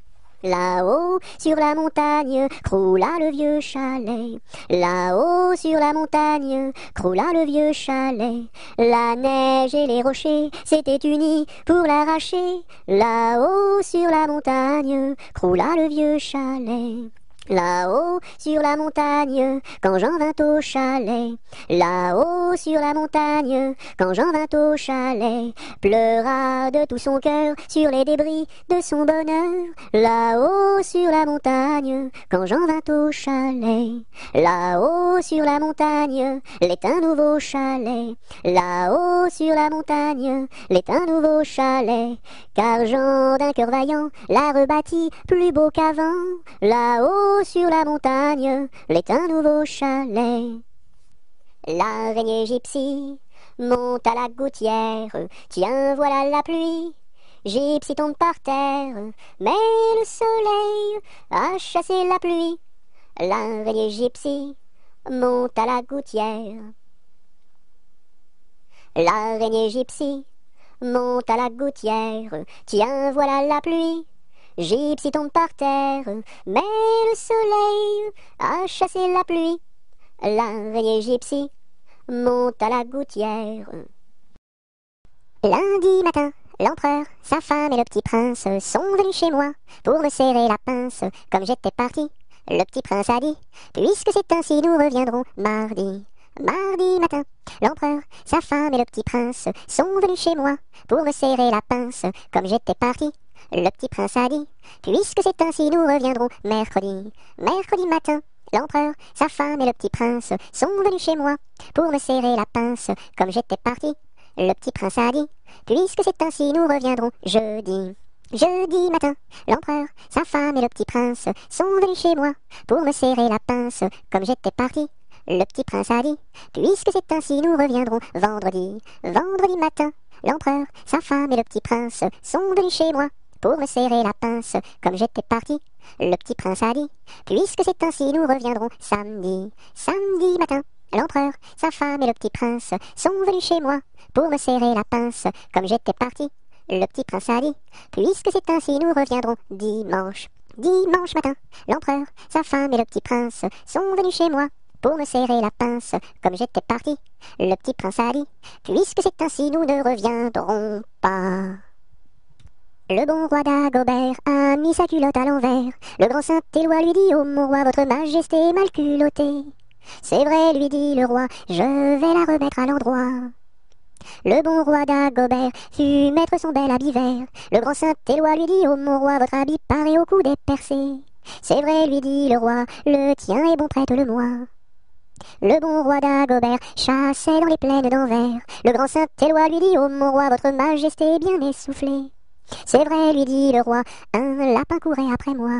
Là-haut sur la montagne, croula le vieux chalet. Là-haut sur la montagne, croula le vieux chalet. La neige et les rochers s'étaient unis pour l'arracher. Là-haut sur la montagne, croula le vieux chalet. Là-haut sur la montagne, quand Jean vint au chalet. Là-haut sur la montagne, quand Jean vint au chalet, pleura de tout son cœur sur les débris de son bonheur. Là-haut sur la montagne, quand Jean vint au chalet. Là-haut sur la montagne, l'est un nouveau chalet. Là-haut sur la montagne, l'est un nouveau chalet. Car Jean d'un cœur vaillant l'a rebâti plus beau qu'avant. Là-haut sur la montagne, l'est un nouveau chalet. L'araignée gypsy monte à la gouttière. Tiens, voilà la pluie. Gypsy tombe par terre, mais le soleil a chassé la pluie. L'araignée gypsy monte à la gouttière. L'araignée gypsy monte à la gouttière. Tiens, voilà la pluie. Gypsy tombe par terre, mais le soleil a chassé la pluie. L'araignée gypsy monte à la gouttière. Lundi matin, l'empereur, sa femme et le petit prince sont venus chez moi pour me serrer la pince. Comme j'étais parti, le petit prince a dit: puisque c'est ainsi, nous reviendrons mardi. Mardi matin, l'empereur, sa femme et le petit prince sont venus chez moi pour me serrer la pince. Comme j'étais parti, le petit prince a dit: puisque c'est ainsi, nous reviendrons mercredi. Mercredi matin, l'empereur, sa femme et le petit prince sont venus chez moi pour me serrer la pince. Comme j'étais parti, le petit prince a dit: puisque c'est ainsi, nous reviendrons jeudi. Jeudi matin, l'empereur, sa femme et le petit prince sont venus chez moi pour me serrer la pince. Comme j'étais parti, le petit prince a dit: puisque c'est ainsi, nous reviendrons vendredi. Vendredi matin, l'empereur, sa femme et le petit prince sont venus chez moi pour me serrer la pince. Comme j'étais parti, le petit prince a dit: puisque c'est ainsi, nous reviendrons samedi. Samedi matin, l'empereur, sa femme et le petit prince sont venus chez moi pour me serrer la pince. Comme j'étais parti, le petit prince a dit: puisque c'est ainsi, nous reviendrons dimanche. Dimanche matin, l'empereur, sa femme et le petit prince sont venus chez moi pour me serrer la pince. Comme j'étais parti, le petit prince a dit: puisque c'est ainsi, nous ne reviendrons pas. Le bon roi d'Agobert a mis sa culotte à l'envers. Le grand Saint-Éloi lui dit: oh mon roi, votre majesté est mal culottée. C'est vrai, lui dit le roi, je vais la remettre à l'endroit. Le bon roi d'Agobert fut mettre son bel habit vert. Le grand Saint-Éloi lui dit: oh mon roi, votre habit paraît au cou des percés. C'est vrai, lui dit le roi, le tien est bon, prête-le-moi. Le bon roi d'Agobert chassait dans les plaines d'Anvers. Le grand Saint-Éloi lui dit: oh mon roi, votre majesté est bien essoufflée. C'est vrai, lui dit le roi, un lapin courait après moi.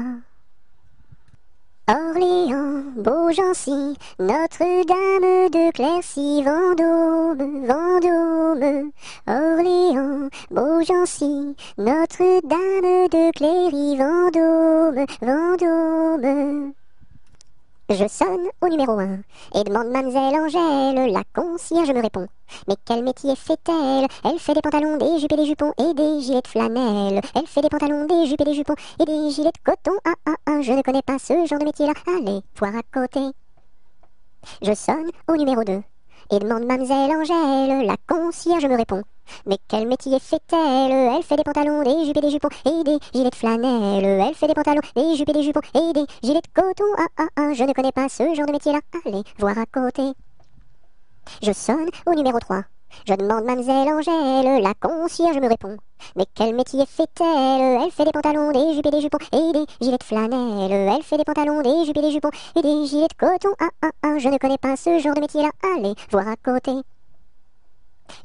Orléans, Beaugency, Notre-Dame de Clercy, Vendôme, Vendôme. Orléans, Beaugency, Notre-Dame de Cléry, Vendôme, Vendôme. Je sonne au numéro 1 et demande mademoiselle Angèle, la concierge me répond. Mais quel métier fait-elle? Elle fait des pantalons, des jupes et des jupons et des gilets de flanelle. Elle fait des pantalons, des jupes et des jupons et des gilets de coton. Ah ah ah, je ne connais pas ce genre de métier-là. Allez, voir à côté. Je sonne au numéro 2 et demande mademoiselle Angèle, la concierge me répond. Mais quel métier fait-elle? Elle fait des pantalons, des jupes et des jupons et des gilets de flanelle. Elle fait des pantalons, des jupes et des jupons et des gilets de coton. Ah ah ah, je ne connais pas ce genre de métier-là. Allez, voir à côté. Je sonne au numéro 3. Je demande mademoiselle Angèle, la concierge me répond. Mais quel métier fait-elle? Elle fait des pantalons, des jupes et des jupons et des gilets de flanelle. Elle fait des pantalons, des jupes et des jupons et des gilets de coton. Ah ah ah, je ne connais pas ce genre de métier-là. Allez, voir à côté.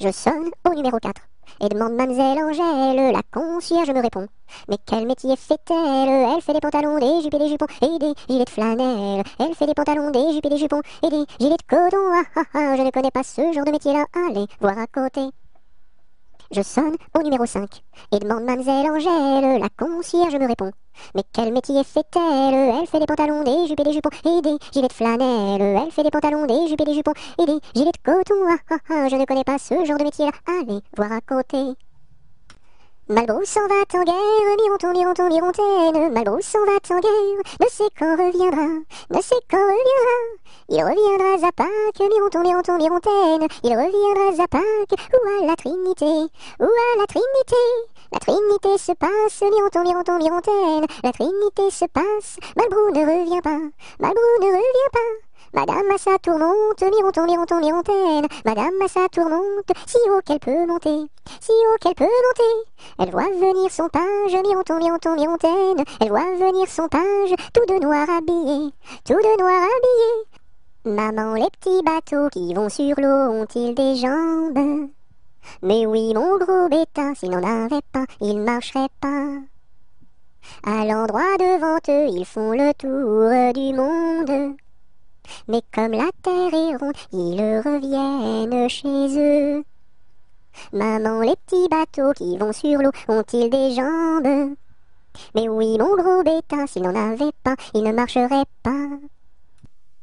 Je sonne au numéro 4 et demande mademoiselle Angèle, la concierge me répond. Mais quel métier fait-elle? Elle fait des pantalons, des jupes et des jupons et des gilets de flanelle. Elle fait des pantalons, des jupes et des jupons et des gilets de coton. Ah ah ah, je ne connais pas ce genre de métier-là. Allez, voir à côté. Je sonne au numéro 5 et demande mademoiselle Angèle, la concierge me répond. Mais quel métier fait-elle? Elle fait des pantalons, des jupes et des jupons et des gilets de flanelle. Elle fait des pantalons, des jupes et des jupons et des gilets de coton. Ah ah ah, je ne connais pas ce genre de métier-là. Allez, voir à côté. Malbrousse s'en va en guerre, Mironton, Mironton, Mirontaine. Malbrousse s'en va en guerre, ne sait quand reviendra, ne sait quand reviendra. Il reviendra à Pâques, Mironton, Mironton, Mirontaine. Il reviendra à Pâques, ou à la Trinité, ou à la Trinité. La Trinité se passe, Mironton, Mironton, Mirontaine. La Trinité se passe, Malbrou ne revient pas, Malbrou ne revient pas. Madame à sa tourmente, Mironton, Mironton, Mirontaine. Madame à sa tourmente, si haut qu'elle peut monter, si haut qu'elle peut monter. Elle voit venir son page, Mironton, Mironton, Mirontaine. Elle voit venir son page, tout de noir habillé, tout de noir habillé. Maman, les petits bateaux qui vont sur l'eau ont-ils des jambes? Mais oui, mon gros bétain, s'il n'en avait pas, il marcherait pas. À l'endroit devant eux, ils font le tour du monde. Mais comme la terre est ronde, ils reviennent chez eux. Maman, les petits bateaux qui vont sur l'eau ont-ils des jambes? Mais oui, mon gros bétain, s'il n'en avait pas, il ne marcherait pas.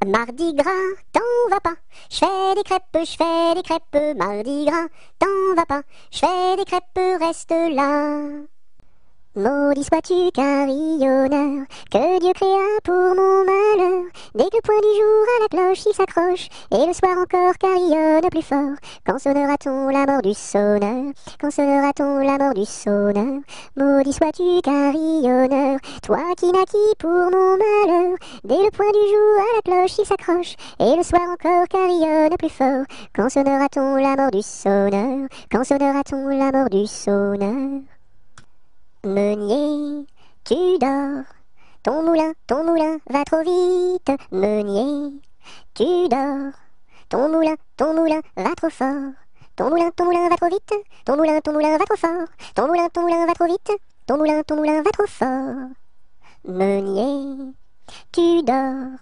Mardi gras, t'en vas pas, je fais des crêpes, Mardi gras, t'en vas pas, je fais des crêpes, reste là. Maudit sois-tu carillonneur, que Dieu créa pour mon malheur. Dès que le point du jour à la cloche il s'accroche, et le soir encore carillonne plus fort. Quand sonnera-t-on la mort du sonneur? Quand sonnera-t-on la mort du sonneur? Maudit sois-tu carillonneur, toi qui naquis pour mon malheur. Dès le point du jour à la cloche il s'accroche, et le soir encore carillonne plus fort. Quand sonnera-t-on la mort du sonneur? Quand sonnera-t-on la mort du sonneur? Meunier, tu dors, ton moulin va trop vite. Meunier, tu dors, ton moulin va trop fort. Ton moulin va trop vite, ton moulin va trop fort. Ton moulin va trop vite, ton moulin va trop fort. Meunier, tu dors,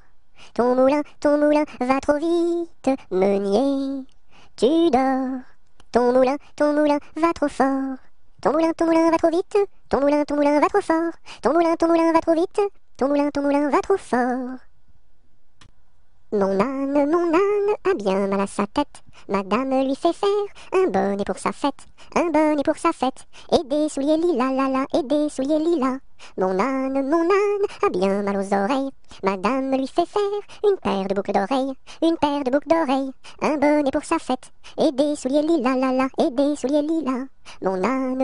ton moulin va trop vite. Meunier, tu dors, ton moulin va trop fort. Ton moulin va trop vite, ton moulin va trop fort. Ton moulin va trop vite, ton moulin va trop fort. Mon âne a bien mal à sa tête. Madame lui fait faire un bonnet pour sa fête, un bonnet pour sa fête, et des souliers lilas, la la, et des souliers lilas. Mon âne a bien mal aux oreilles. Madame lui fait faire une paire de boucles d'oreilles, une paire de boucles d'oreilles, un bonnet pour sa fête, et des souliers lilas, la la, et des souliers lilas. Mon âne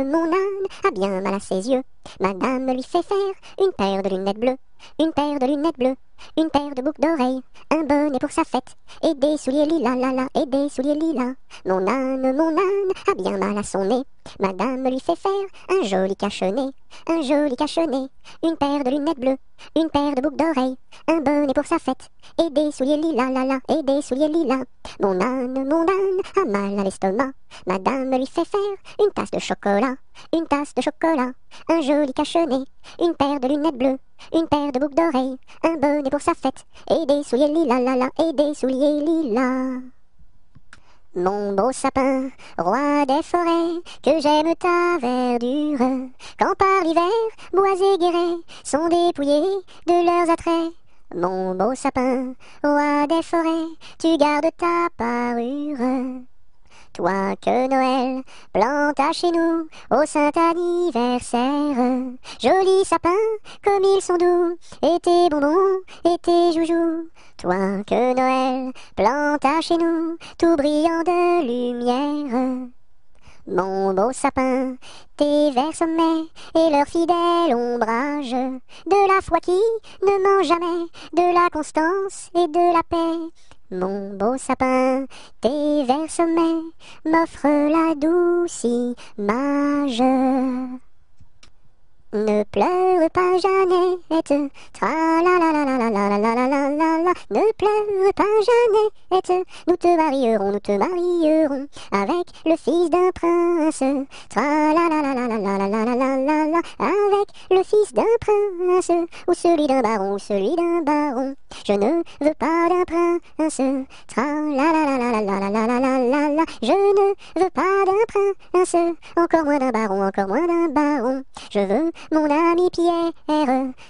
a bien mal à ses yeux. Madame lui fait faire une paire de lunettes bleues, une paire de lunettes bleues, une paire de boucles d'oreilles, un bonnet pour sa fête, et des souliers lilas, la la, et des souliers lilas. Mon âne a bien mal à son nez. Madame lui fait faire un joli cache-nez, un joli cache-nez, une paire de lunettes bleues, une paire de boucles d'oreilles, un bonnet pour sa fête, et des souliers lilas, la la, et des souliers lilas. Mon âne a mal à l'estomac, madame lui fait faire une tasse de chocolat, un joli cache-nez, une paire de lunettes bleues, une paire de boucles d'oreilles, un bonnet pour sa fête, et des souliers lilas, la la, et des souliers lilas. Mon beau sapin, roi des forêts, que j'aime ta verdure, quand par l'hiver, bois et guérets sont dépouillés de leurs attraits. Mon beau sapin, roi des forêts, tu gardes ta parure. Toi que Noël planta chez nous au saint anniversaire. Joli sapin, comme ils sont doux, et tes bonbons, et tes joujoux. Toi que Noël planta chez nous, tout brillant de lumière. Mon beau sapin, tes verts sommets et leur fidèle ombrage, de la foi qui ne ment jamais, de la constance et de la paix. Mon beau sapin, tes verts sommets m'offrent la douce image. Ne pleure pas Jeannette, tra la la la la la la la la la la la. Ne pleure pas Jeannette, nous te marierons avec le fils d'un prince. Tra la la la la la la la la la la la, avec le fils d'un prince, ou celui d'un baron, Je ne veux pas d'un prince. Tra la la la la la la la la la la la. Je ne veux pas d'un prince, encore moins d'un baron. Je veux mon ami Pierre,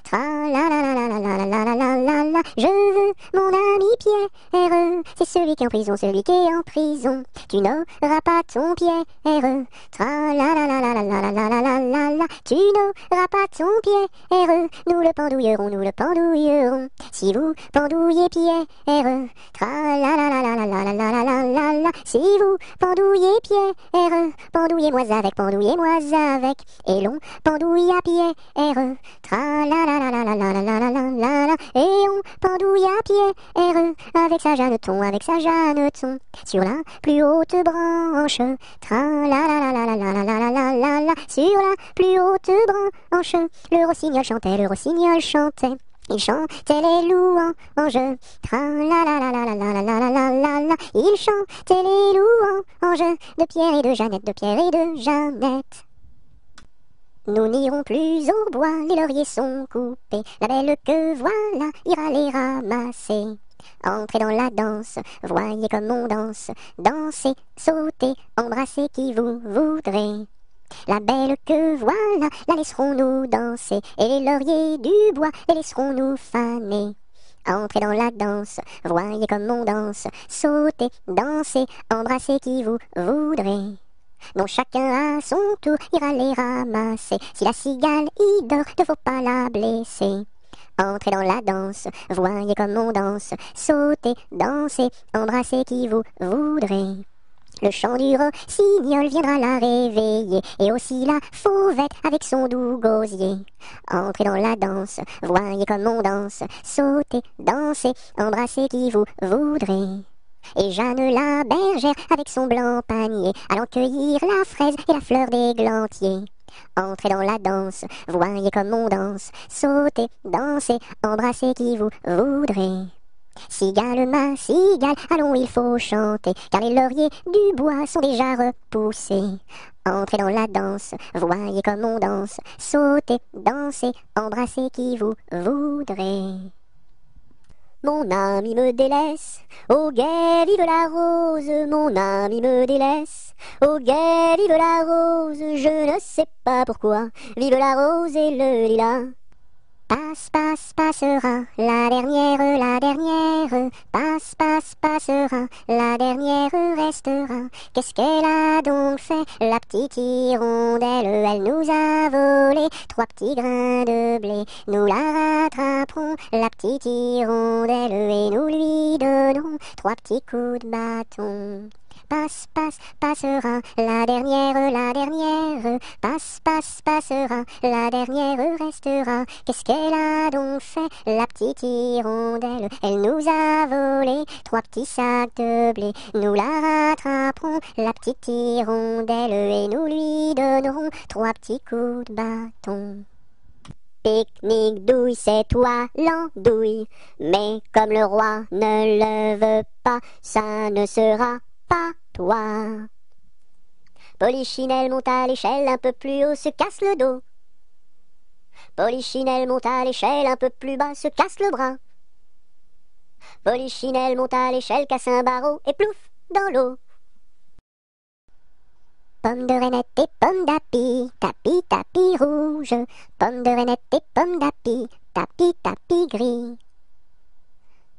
tra la la la la la la la la la la la. Je veux mon ami Pierre, c'est celui qui est en prison, Tu n'auras pas ton Pierre, tra la la la la la la la la la la la. Tu n'auras pas ton Pierre, nous le pendouillerons. Si vous pendouillez Pierre, tra la la la la la la la la la la la. Si vous pendouillez Pierre, pendouillez-moi avec, et l'on pendouille à Pierre, tra la la la la la la la la la la la, et on pendouille à Pierre, avec sa Jeanneton, sur la plus haute branche, tra la la la la la la la la la la, sur la plus haute branche, le rossignol chantait. Il chantait les louanges, tra la la la la la la la la la la la. Il chantait les louanges de Pierre et de Jeannette. Nous n'irons plus au bois, les lauriers sont coupés. La belle que voilà ira les ramasser. Entrez dans la danse, voyez comme on danse. Dansez, sautez, embrassez qui vous voudrez. La belle que voilà, la laisserons-nous danser, et les lauriers du bois, les laisserons-nous faner. Entrez dans la danse, voyez comme on danse, sautez, dansez, embrassez qui vous voudrez. Bon, chacun à son tour ira les ramasser, si la cigale y dort, ne faut pas la blesser. Entrez dans la danse, voyez comme on danse, sautez, dansez, embrassez qui vous voudrez. Le chant du rossignol viendra la réveiller, et aussi la fauvette avec son doux gosier. Entrez dans la danse, voyez comme on danse, sautez, dansez, embrassez qui vous voudrez. Et Jeanne la bergère avec son blanc panier, allant cueillir la fraise et la fleur d'églantier. Entrez dans la danse, voyez comme on danse, sautez, dansez, embrassez qui vous voudrez. Cigale, ma cigale, allons, il faut chanter, car les lauriers du bois sont déjà repoussés. Entrez dans la danse, voyez comme on danse, sautez, dansez, embrassez qui vous voudrez. Mon ami me délaisse, au guet vive la rose, mon ami me délaisse, au guet vive la rose, je ne sais pas pourquoi, vive la rose et le lilas. Passera, la dernière, passera, la dernière restera. Qu'est-ce qu'elle a donc fait, la petite hirondelle? Elle nous a volé 3 petits grains de blé. Nous la rattraperons, la petite hirondelle, et nous lui donnerons 3 petits coups de bâton. Passera, la dernière, passera, la dernière restera. Qu'est-ce qu'elle a donc fait, la petite hirondelle? Elle nous a volé 3 petits sacs de blé. Nous la rattraperons, la petite hirondelle, et nous lui donnerons 3 petits coups de bâton. pique-nique, douille, c'est toi l'andouille. Mais comme le roi ne le veut pas, ça ne sera pas toi. Polichinelle monte à l'échelle, un peu plus haut, se casse le dos. Polichinelle monte à l'échelle, un peu plus bas, se casse le bras. Polichinelle monte à l'échelle, casse un barreau et plouf dans l'eau. Pomme de reinette et pomme d'api, tapis, tapis rouge. Pomme de reinette et pomme d'api, tapis, tapis gris.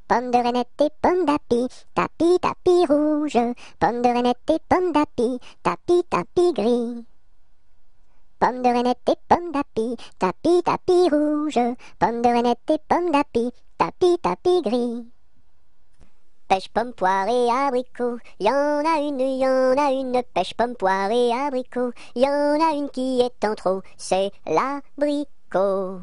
Pomme de reinette et pomme d'api, tapis, tapis rouge. Pomme de reinette et pomme d'api, tapis, tapis gris. Pomme de reinette et pomme d'api, tapis, tapis rouge. Pomme de reinette et pomme d'api, tapis, tapis gris. Pêche, pomme, poire et abricot, y en a une, pêche, pomme, poire et abricot, y en a une qui est en trop, c'est l'abricot.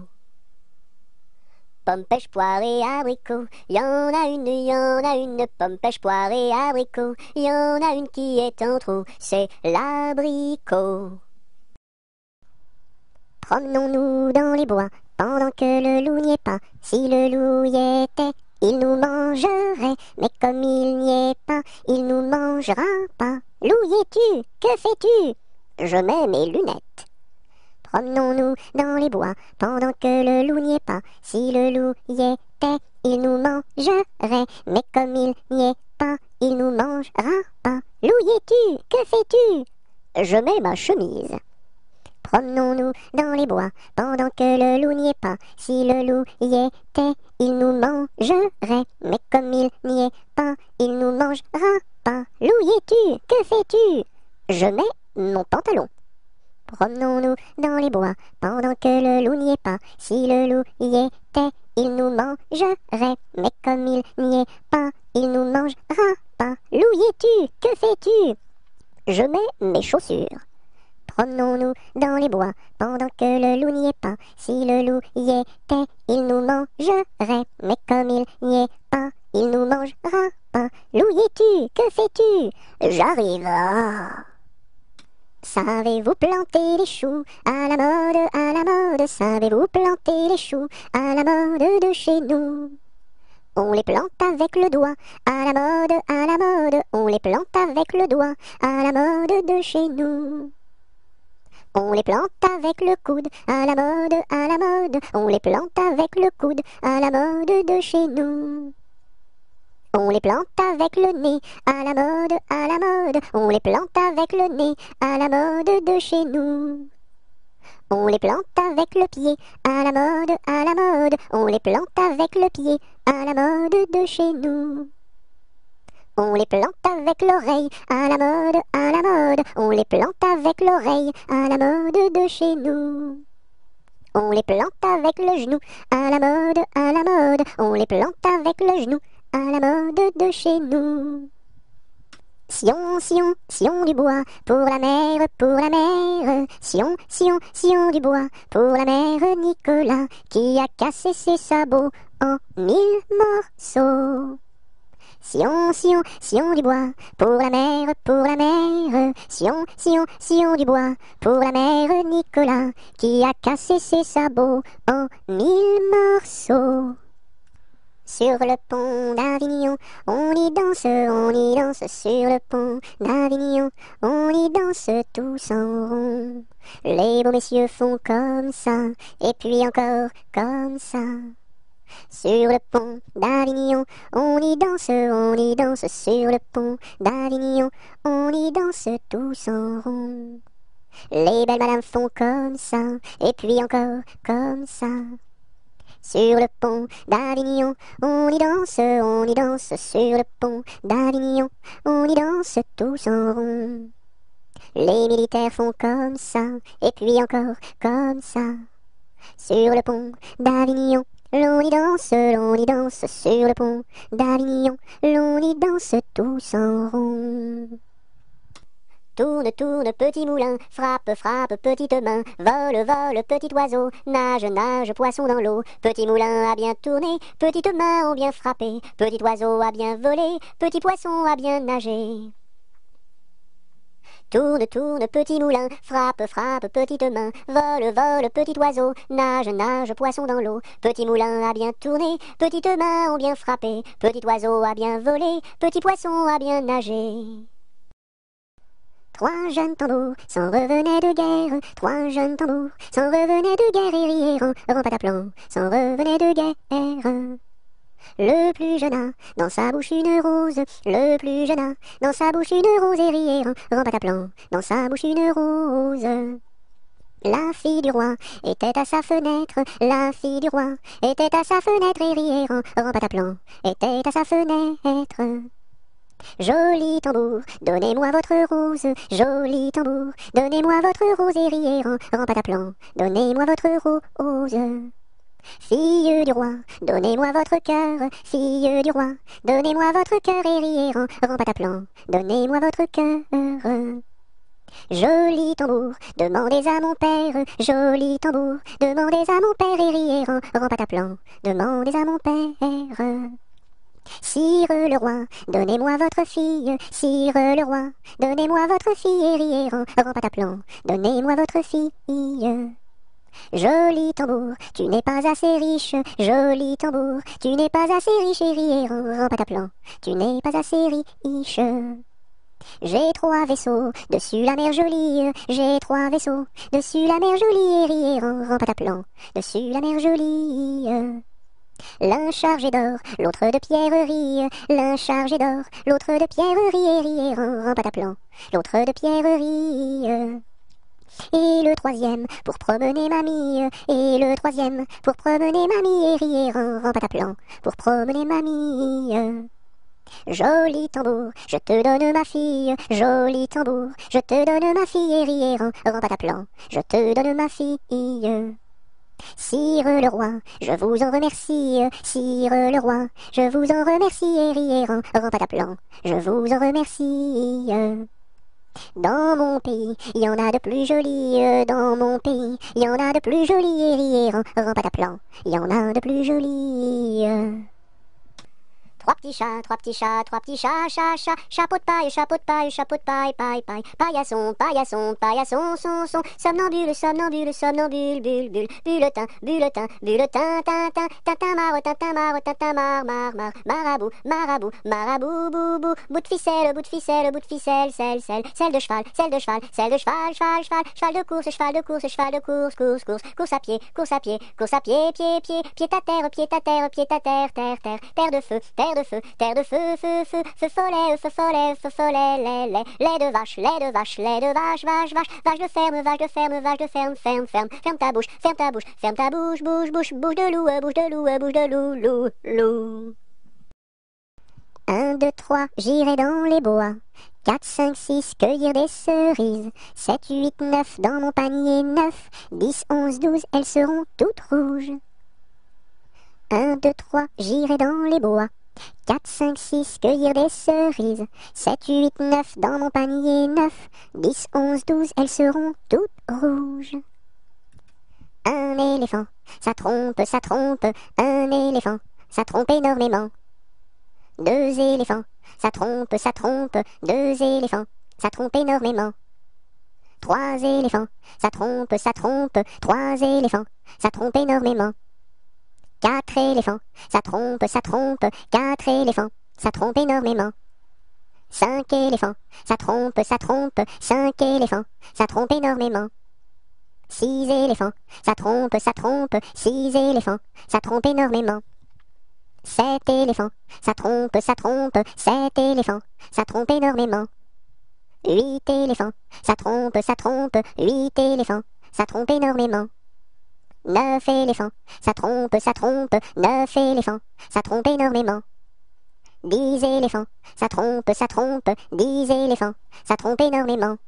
Pomme, pêche, poire et abricot, y en a une, pomme, pêche, poire et abricot, y en a une qui est en trop, c'est l'abricot. Promenons-nous dans les bois, pendant que le loup n'y est pas, si le loup y était, il nous mangerait, mais comme il n'y est pas, il nous mangera pas. Loup, y es-tu? Que fais-tu? Je mets mes lunettes. Promenons-nous dans les bois, pendant que le loup n'y est pas. Si le loup y était, il nous mangerait, mais comme il n'y est pas, il nous mangera pas. Loup, y es-tu? Que fais-tu? Je mets ma chemise. Promenons-nous dans les bois, pendant que le loup n'y est pas. Si le loup y était, il nous mangerait, mais comme il n'y est pas, il nous mangera pas. Loup, y es-tu? Que fais-tu? Je mets mon pantalon. Promenons-nous dans les bois, pendant que le loup n'y est pas. Si le loup y était, il nous mangerait, mais comme il n'y est pas, il nous mangera pas. Loup, y es-tu? Que fais-tu? Je mets mes chaussures. Promenons-nous dans les bois, pendant que le loup n'y est pas. Si le loup y était, il nous mangerait, mais comme il n'y est pas, il nous mangera pas. Loup, y es-tu? Que fais-tu? J'arrive. Savez-vous planter les choux à la mode, à la mode? Savez-vous planter les choux à la mode de chez nous? On les plante avec le doigt, à la mode, à la mode. On les plante avec le doigt, à la mode de chez nous. On les plante avec le coude, à la mode, à la mode. On les plante avec le coude, à la mode de chez nous. On les plante avec le nez, à la mode, à la mode. On les plante avec le nez, à la mode de chez nous. On les plante avec le pied, à la mode, à la mode. On les plante avec le pied, à la mode de chez nous. On les plante avec l'oreille, à la mode, à la mode. On les plante avec l'oreille, à la mode de chez nous. On les plante avec le genou, à la mode, à la mode. On les plante avec le genou, à la mode de chez nous. Sion, sion, sion du bois, pour la mère, pour la mère. Sion, sion, sion du bois, pour la mère Nicolas, qui a cassé ses sabots en 1000 morceaux. Sion, sion, sion du bois, pour la mère, pour la mère. Sion, sion, sion du bois, pour la mère Nicolas, qui a cassé ses sabots en 1000 morceaux. Sur le pont d'Avignon, on y danse sur le pont d'Avignon, on y danse tous en rond. Les beaux messieurs font comme ça, et puis encore comme ça. Sur le pont d'Avignon, on y danse sur le pont d'Avignon, on y danse tous en rond. Les belles madames font comme ça, et puis encore comme ça. Sur le pont d'Avignon, on y danse sur le pont d'Avignon, on y danse tous en rond. Les militaires font comme ça, et puis encore comme ça. Sur le pont d'Avignon, l'on y danse sur le pont d'Avignon, l'on y danse tous en rond. Tourne, tourne, petit moulin, frappe, frappe, petite main, vole, vole, petit oiseau, nage, nage, poisson dans l'eau. Petit moulin a bien tourné, petites mains ont bien frappé, petit oiseau a bien volé, petit poisson a bien nagé. Tourne, tourne, petit moulin, frappe, frappe, petite main, vole, vole, petit oiseau, nage, nage, poisson dans l'eau. Petit moulin a bien tourné, petites mains ont bien frappé, petit oiseau a bien volé, petit poisson a bien nagé. Trois jeunes tambours s'en revenaient de guerre, trois jeunes tambours s'en revenaient de guerre et riaient en pataplan, s'en revenaient de guerre. Le plus jeune a dans sa bouche une rose, le plus jeune a dans sa bouche une rose et riait en pataplan, dans sa bouche une rose. La fille du roi était à sa fenêtre, la fille du roi était à sa fenêtre et riait en pataplan, était à sa fenêtre. Joli tambour, donnez-moi votre rose, joli tambour, donnez-moi votre rose et riez en pataplan, donnez-moi votre rose. Fille du roi, donnez-moi votre cœur, fille du roi, donnez-moi votre cœur et riez en pataplan, donnez-moi votre cœur. Joli tambour, demandez à mon père, joli tambour, demandez à mon père et riez en pataplan, demandez à mon père. Sire le roi, donnez-moi votre fille, sire le roi, donnez-moi votre fille et riez en pataplan, donnez-moi votre fille. Joli tambour, tu n'es pas assez riche, joli tambour, tu n'es pas assez riche et riez en pataplan, tu n'es pas assez riche. J'ai trois vaisseaux, dessus la mer jolie, j'ai trois vaisseaux, dessus la mer jolie et riez en pataplan, dessus la mer jolie. L'un chargé d'or, l'autre de pierreries, l'un chargé d'or, l'autre de pierreries et riait en pataplan, l'autre de pierreries. Et le troisième pour promener mamie, et le troisième pour promener mamie et riait en pataplan, pour promener mamie. Joli tambour, je te donne ma fille, joli tambour, je te donne ma fille et riait en pataplan, je te donne ma fille. Sire le roi, je vous en remercie, sire le roi, je vous en remercie et riez en pataplan, je vous en remercie. Dans mon pays, il y en a de plus jolis, dans mon pays, il y en a de plus jolis et riez en pataplan, il y en a de plus jolis. Trois petits chats, trois petits chats, trois petits chats, chat, chat, chapeau de paille, chapeau de paille, chapeau de paille, paille, paille, paillasson, paillasson, paillasson, son, somnambule, somnambule, somnambule, bulle, bulle, bulletin, bulletin, bulletin, tintin, tintin, mar, marabout, marabout, marabout, boubou, bout de ficelle, bout de ficelle, bout de ficelle, selle de cheval, selle de cheval, selle de cheval, cheval, cheval, cheval de course, cheval de course, cheval de course, course, course, course à pied, course à pied, course à pied, pied, pied, pied à terre, pied à terre, pied à terre, terre, terre, terre de feu, terre de feu, terre de feu, feu, feu, feu follet, feu follet, feu follet, lait de vache, lait de vache, lait de vache, vache, vache, vache de ferme, vache de ferme, vache de ferme, ferme, ferme, ferme ta bouche, ferme ta bouche, ferme ta bouche, bouche, bouche, bouche de loup, bouche de loup, bouche de loup, loup, loup. 1, 2, 3, j'irai dans les bois. 4, 5, 6, cueillir des cerises. 7, 8, 9, dans mon panier 9. 10, 11, 12, elles seront toutes rouges. 1, 2, 3, j'irai dans les bois. 4, 5, 6, cueillir des cerises. 7, 8, 9, dans mon panier 9. 10, 11, 12, elles seront toutes rouges. Un éléphant, ça trompe, un éléphant, ça trompe énormément. 2 éléphants, ça trompe, 2 éléphants, ça trompe énormément. 3 éléphants, ça trompe, 3 éléphants, ça trompe énormément. 4 éléphants, ça trompe, 4 éléphants, ça trompe énormément. 5 éléphants, ça trompe, 5 éléphants, ça trompe énormément. 6 éléphants, ça trompe, 6 éléphants, ça trompe énormément. 7 éléphants, ça trompe, 7 éléphants, ça trompe énormément. 8 éléphants, ça trompe, 8 éléphants, ça trompe énormément. 9 éléphants, ça trompe, 9 éléphants, ça trompe énormément. 10 éléphants, ça trompe, 10 éléphants, ça trompe énormément.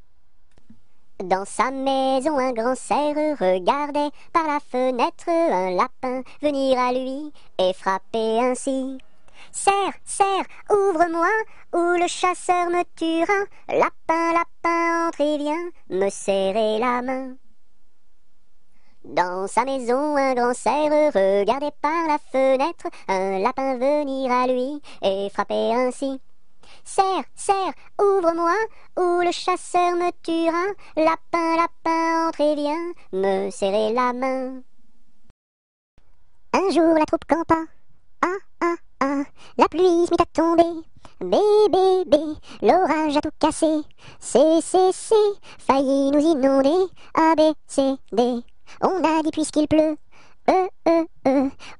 Dans sa maison, un grand cerf regardait par la fenêtre un lapin venir à lui et frapper ainsi. Cerf, cerf, ouvre-moi, ou le chasseur me tuera. Lapin, lapin, entre et viens me serrer la main. Dans sa maison, un grand cerf regardait par la fenêtre un lapin venir à lui et frapper ainsi. Serre, serre, ouvre-moi, ou le chasseur me tuera. Lapin, lapin, entre et viens me serrer la main. Un jour la troupe campa. Ah, ah, ah, la pluie se mit à tomber. Bé, bé, bé, l'orage a tout cassé. C, failli nous inonder. A, B, C, D. On a dit puisqu'il pleut.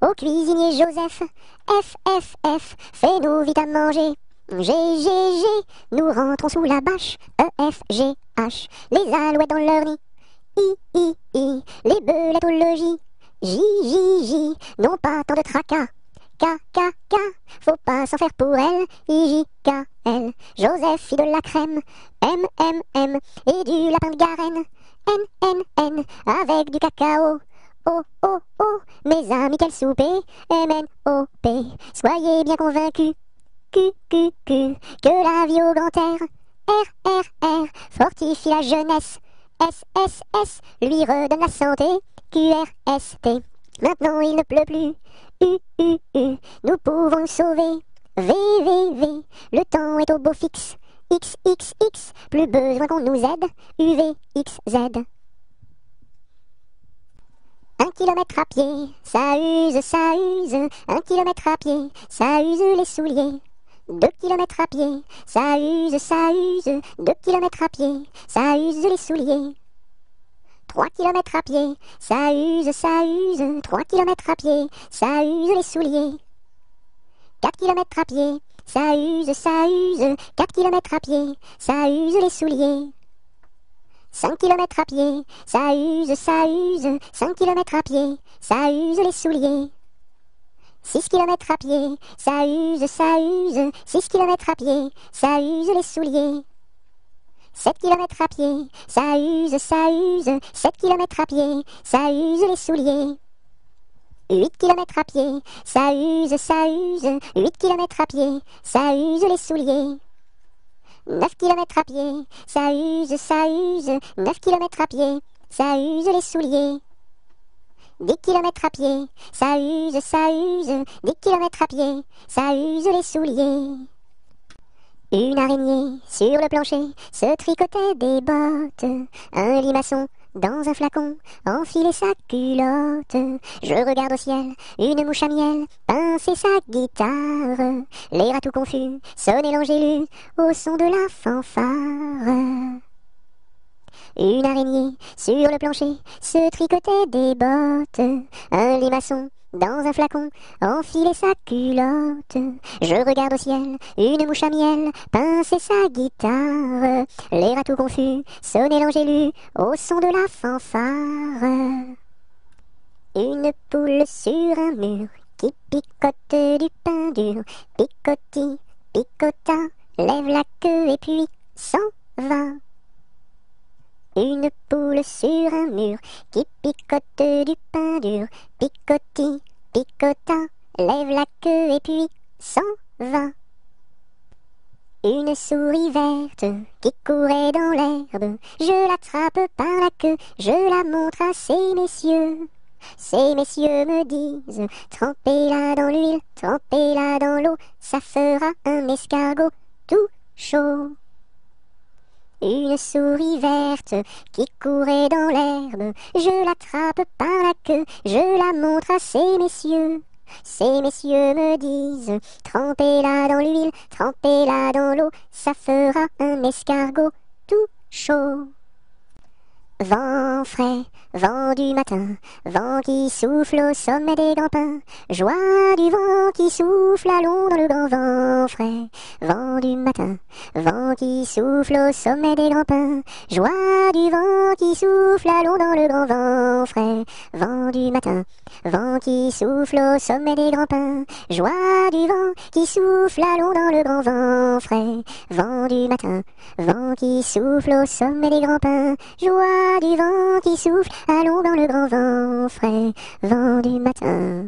Au cuisinier Joseph. F, fais-nous vite à manger. G, nous rentrons sous la bâche. E, F, G, H, les alouettes dans leur nid. I, les belettes au logis. J, non pas tant de tracas. K, faut pas s'en faire pour elle. I, J, K, L, Joseph fit de la crème. M, et du lapin de Garenne. N, avec du cacao. Oh, mes amis, quel souper. M-N-O-P, soyez bien convaincus. Q, que la vie au grand air. R, fortifie la jeunesse. S, lui redonne la santé. Q-R-S-T, maintenant il ne pleut plus. U, nous pouvons nous sauver. V, le temps est au beau fixe. X, plus besoin qu'on nous aide. U, V, X, Z. 1 kilomètre à pied, ça use. 1 kilomètre à pied, ça use les souliers. 2 kilomètres à pied, ça use. 2 kilomètres à pied, ça use les souliers. 3 kilomètres à pied, ça use. 3 kilomètres à pied, ça use les souliers. 4 kilomètres à pied, ça use. 4 kilomètres à pied, ça use les souliers. 5 kilomètres à pied, ça use. 5 kilomètres à pied, ça use les souliers. 6 kilomètres à pied, ça use. 6 kilomètres à pied, ça use les souliers. 7 kilomètres à pied, ça use. 7 kilomètres à pied, ça use les souliers. 8 kilomètres à pied, ça use. 8 kilomètres à pied, ça use les souliers. 9 kilomètres à pied, ça use. 9 kilomètres à pied, ça use les souliers. 10 kilomètres à pied, ça use. 10 kilomètres à pied, ça use les souliers. Une araignée sur le plancher se tricotait des bottes. Un limaçon dans un flacon enfilait sa culotte. Je regarde au ciel, une mouche à miel pincer sa guitare. Les rats tout confus sonnaient l'angélus au son de la fanfare. Une araignée sur le plancher se tricotait des bottes. Un limaçon dans un flacon enfilait sa culotte. Je regarde au ciel, une mouche à miel pincer sa guitare. Les rats tout confus sonnaient l'angélus au son de la fanfare. Une poule sur un mur qui picote du pain dur. Picoti, picota, lève la queue et puis s'en va. Une poule sur un mur qui picote du pain dur. Picoti, picota, lève la queue et puis s'en va. Une souris verte qui courait dans l'herbe. Je l'attrape par la queue, je la montre à ces messieurs. Ces messieurs me disent, trempez-la dans l'huile, trempez-la dans l'eau, ça fera un escargot tout chaud. Une souris verte qui courait dans l'herbe, je l'attrape par la queue, je la montre à ces messieurs. Ces messieurs me disent, trempez-la dans l'huile, trempez-la dans l'eau, ça fera un escargot tout chaud. Vent frais, vent du matin, vent qui souffle au sommet des grands pins, joie du vent qui souffle, allons dans le grand vent frais. Vent du matin, vent qui souffle au sommet des grands pins, joie du vent qui souffle, allons dans le grand vent frais. Vent du matin, vent qui souffle au sommet des grands pins, joie du vent qui souffle, allons dans le grand vent frais. Vent du matin, vent qui souffle au sommet des grands pins, joie du vent qui souffle, allons dans le grand vent frais. Vent du matin.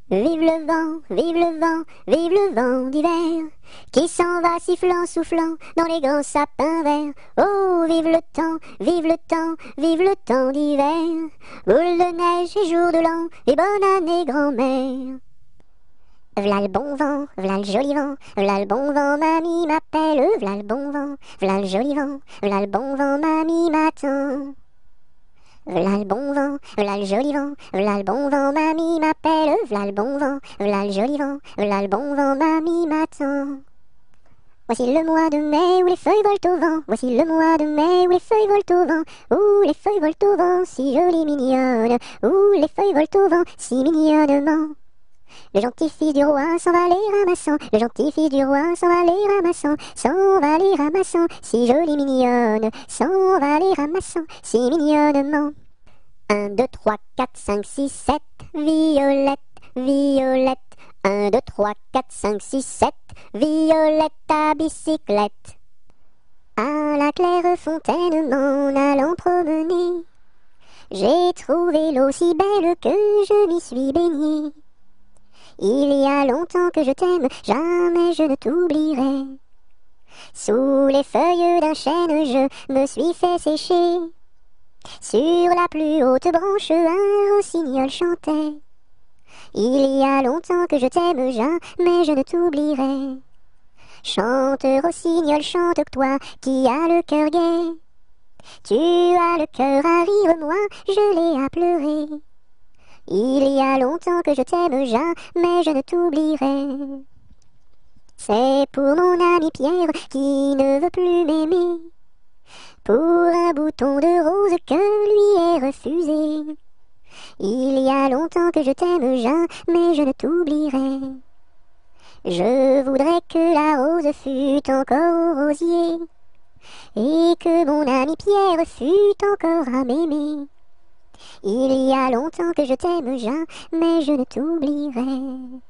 Vive le vent, vive le vent, vive le vent d'hiver, qui s'en va sifflant, soufflant dans les grands sapins verts. Oh, vive le temps, vive le temps, vive le temps d'hiver, boule de neige et jour de l'an, et bonne année grand-mère. V'là le bon vent, v'là le joli vent, v'là le bon vent, mamie m'appelle, v'là le bon vent, v'là le joli vent, v'là le bon vent, mamie m'attend. V'là le bon vent, v'là le joli vent, v'là le bon vent, mamie m'appelle, v'là le bon vent, v'là le joli vent, v'là le bon vent, mamie m'attend. Voici le mois de mai où les feuilles volent au vent, voici le mois de mai où les feuilles volent au vent, où les feuilles volent au vent, si jolies mignonnes, où les feuilles volent au vent, si mignonnement. Le gentil fils du roi s'en va les ramassant, le gentil fils du roi s'en va les ramassant, s'en va les ramassant, si jolie mignonne, s'en va les ramassant, si mignonnement. 1, 2, 3, 4, 5, 6, 7, Violette, Violette. 1, 2, 3, 4, 5, 6, 7, Violette à bicyclette. À la claire fontaine m'en allant promener, j'ai trouvé l'eau si belle que je m'y suis baignée. Il y a longtemps que je t'aime, jamais je ne t'oublierai. Sous les feuilles d'un chêne, je me suis fait sécher. Sur la plus haute branche, un rossignol chantait. Il y a longtemps que je t'aime, jamais je ne t'oublierai. Chante, rossignol, chante, toi qui as le cœur gai. Tu as le cœur à rire, moi je l'ai à pleurer. Il y a longtemps que je t'aime, jamais je ne t'oublierai. C'est pour mon ami Pierre qui ne veut plus m'aimer, pour un bouton de rose que lui est refusé. Il y a longtemps que je t'aime, jamais je ne t'oublierai. Je voudrais que la rose fût encore au rosier, et que mon ami Pierre fût encore à m'aimer. Il y a longtemps que je t'aime, jamais je ne t'oublierai.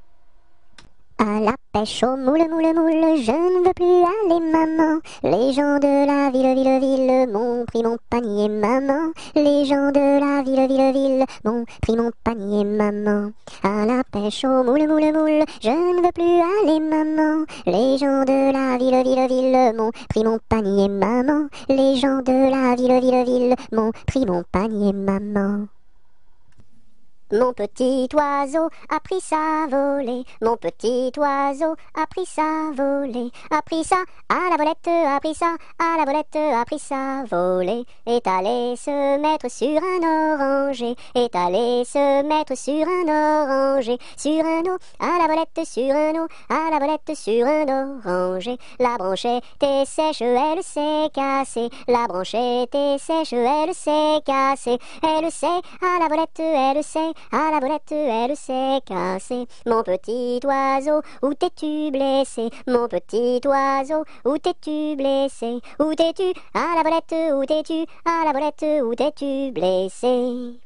À la pêche au moule, moule, moule, je ne veux plus aller, maman. Les gens de la ville m'ont pris mon panier, maman. Les gens de la ville m'ont pris mon panier, maman. À la pêche au moule, moule, moule, je ne veux plus aller, maman. Les gens de la ville m'ont pris mon panier, maman. Les gens de la ville m'ont pris mon panier, maman. Mon petit oiseau a pris sa volée, mon petit oiseau a pris sa volée, a pris ça à la volette, a pris ça à la volette, a pris sa volée, est allé se mettre sur un oranger, est allé se mettre sur un oranger, sur un eau, à la volette, sur un eau, à la volette, sur un oranger. La branche était sèche, elle s'est cassée, la branche était sèche, elle s'est cassée, elle s'est à la volette, elle s'est à la volette, elle s'est cassée. Mon petit oiseau, où t'es-tu blessé? Mon petit oiseau, où t'es-tu blessé? Où t'es-tu? À la volette, où t'es-tu? À la volette, où t'es-tu blessé?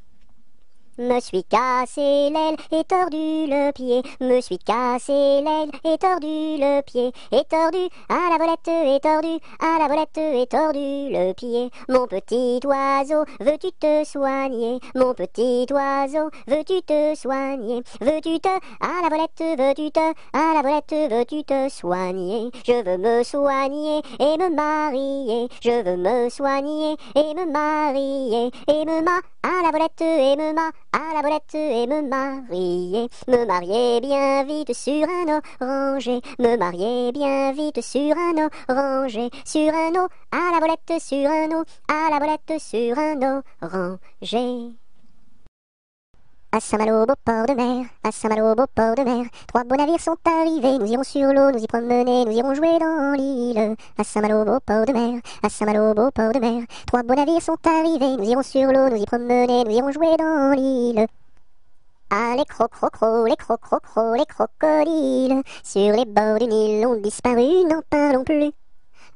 Me suis cassé l'aile et tordu le pied, me suis cassé l'aile et tordu le pied, et tordu à la volette et tordu à la volette et tordu le pied. Mon petit oiseau, veux-tu te soigner? Mon petit oiseau, veux-tu te soigner? Veux-tu te à la volette, veux-tu te à la volette, veux-tu te soigner? Je veux me soigner et me marier, je veux me soigner et me marier, et me à la volette et me à la volette et me marier bien vite sur un oranger, me marier bien vite sur un oranger, sur un eau, à la volette sur un eau, à la volette sur un oranger. À Saint-Malo, beau port de mer, à Saint-Malo, beau port de mer, 3 beaux navires sont arrivés, nous irons sur l'eau, nous y promener, nous irons jouer dans l'île. À Saint-Malo, beau port de mer, à Saint-Malo, beau port de mer, 3 beaux navires sont arrivés, nous irons sur l'eau, nous y promener, nous irons jouer dans l'île. Ah, les crocrocros, les crocrocros, les crocodiles, sur les bords du Nil ont disparu, n'en parlons plus.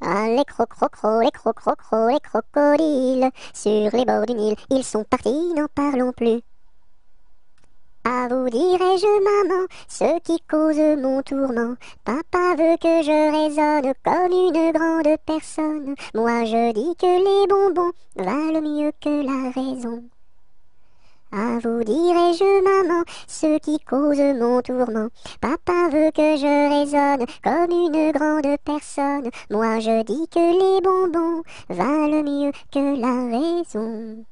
Ah, les crocrocros, les crocrocros, les crocodiles, sur les bords du Nil, ils sont partis, n'en parlons plus. À vous dirai-je, maman, ce qui cause mon tourment. Papa veut que je raisonne comme une grande personne. Moi je dis que les bonbons valent mieux que la raison. À vous dirai-je, maman, ce qui cause mon tourment. Papa veut que je raisonne comme une grande personne. Moi je dis que les bonbons valent mieux que la raison.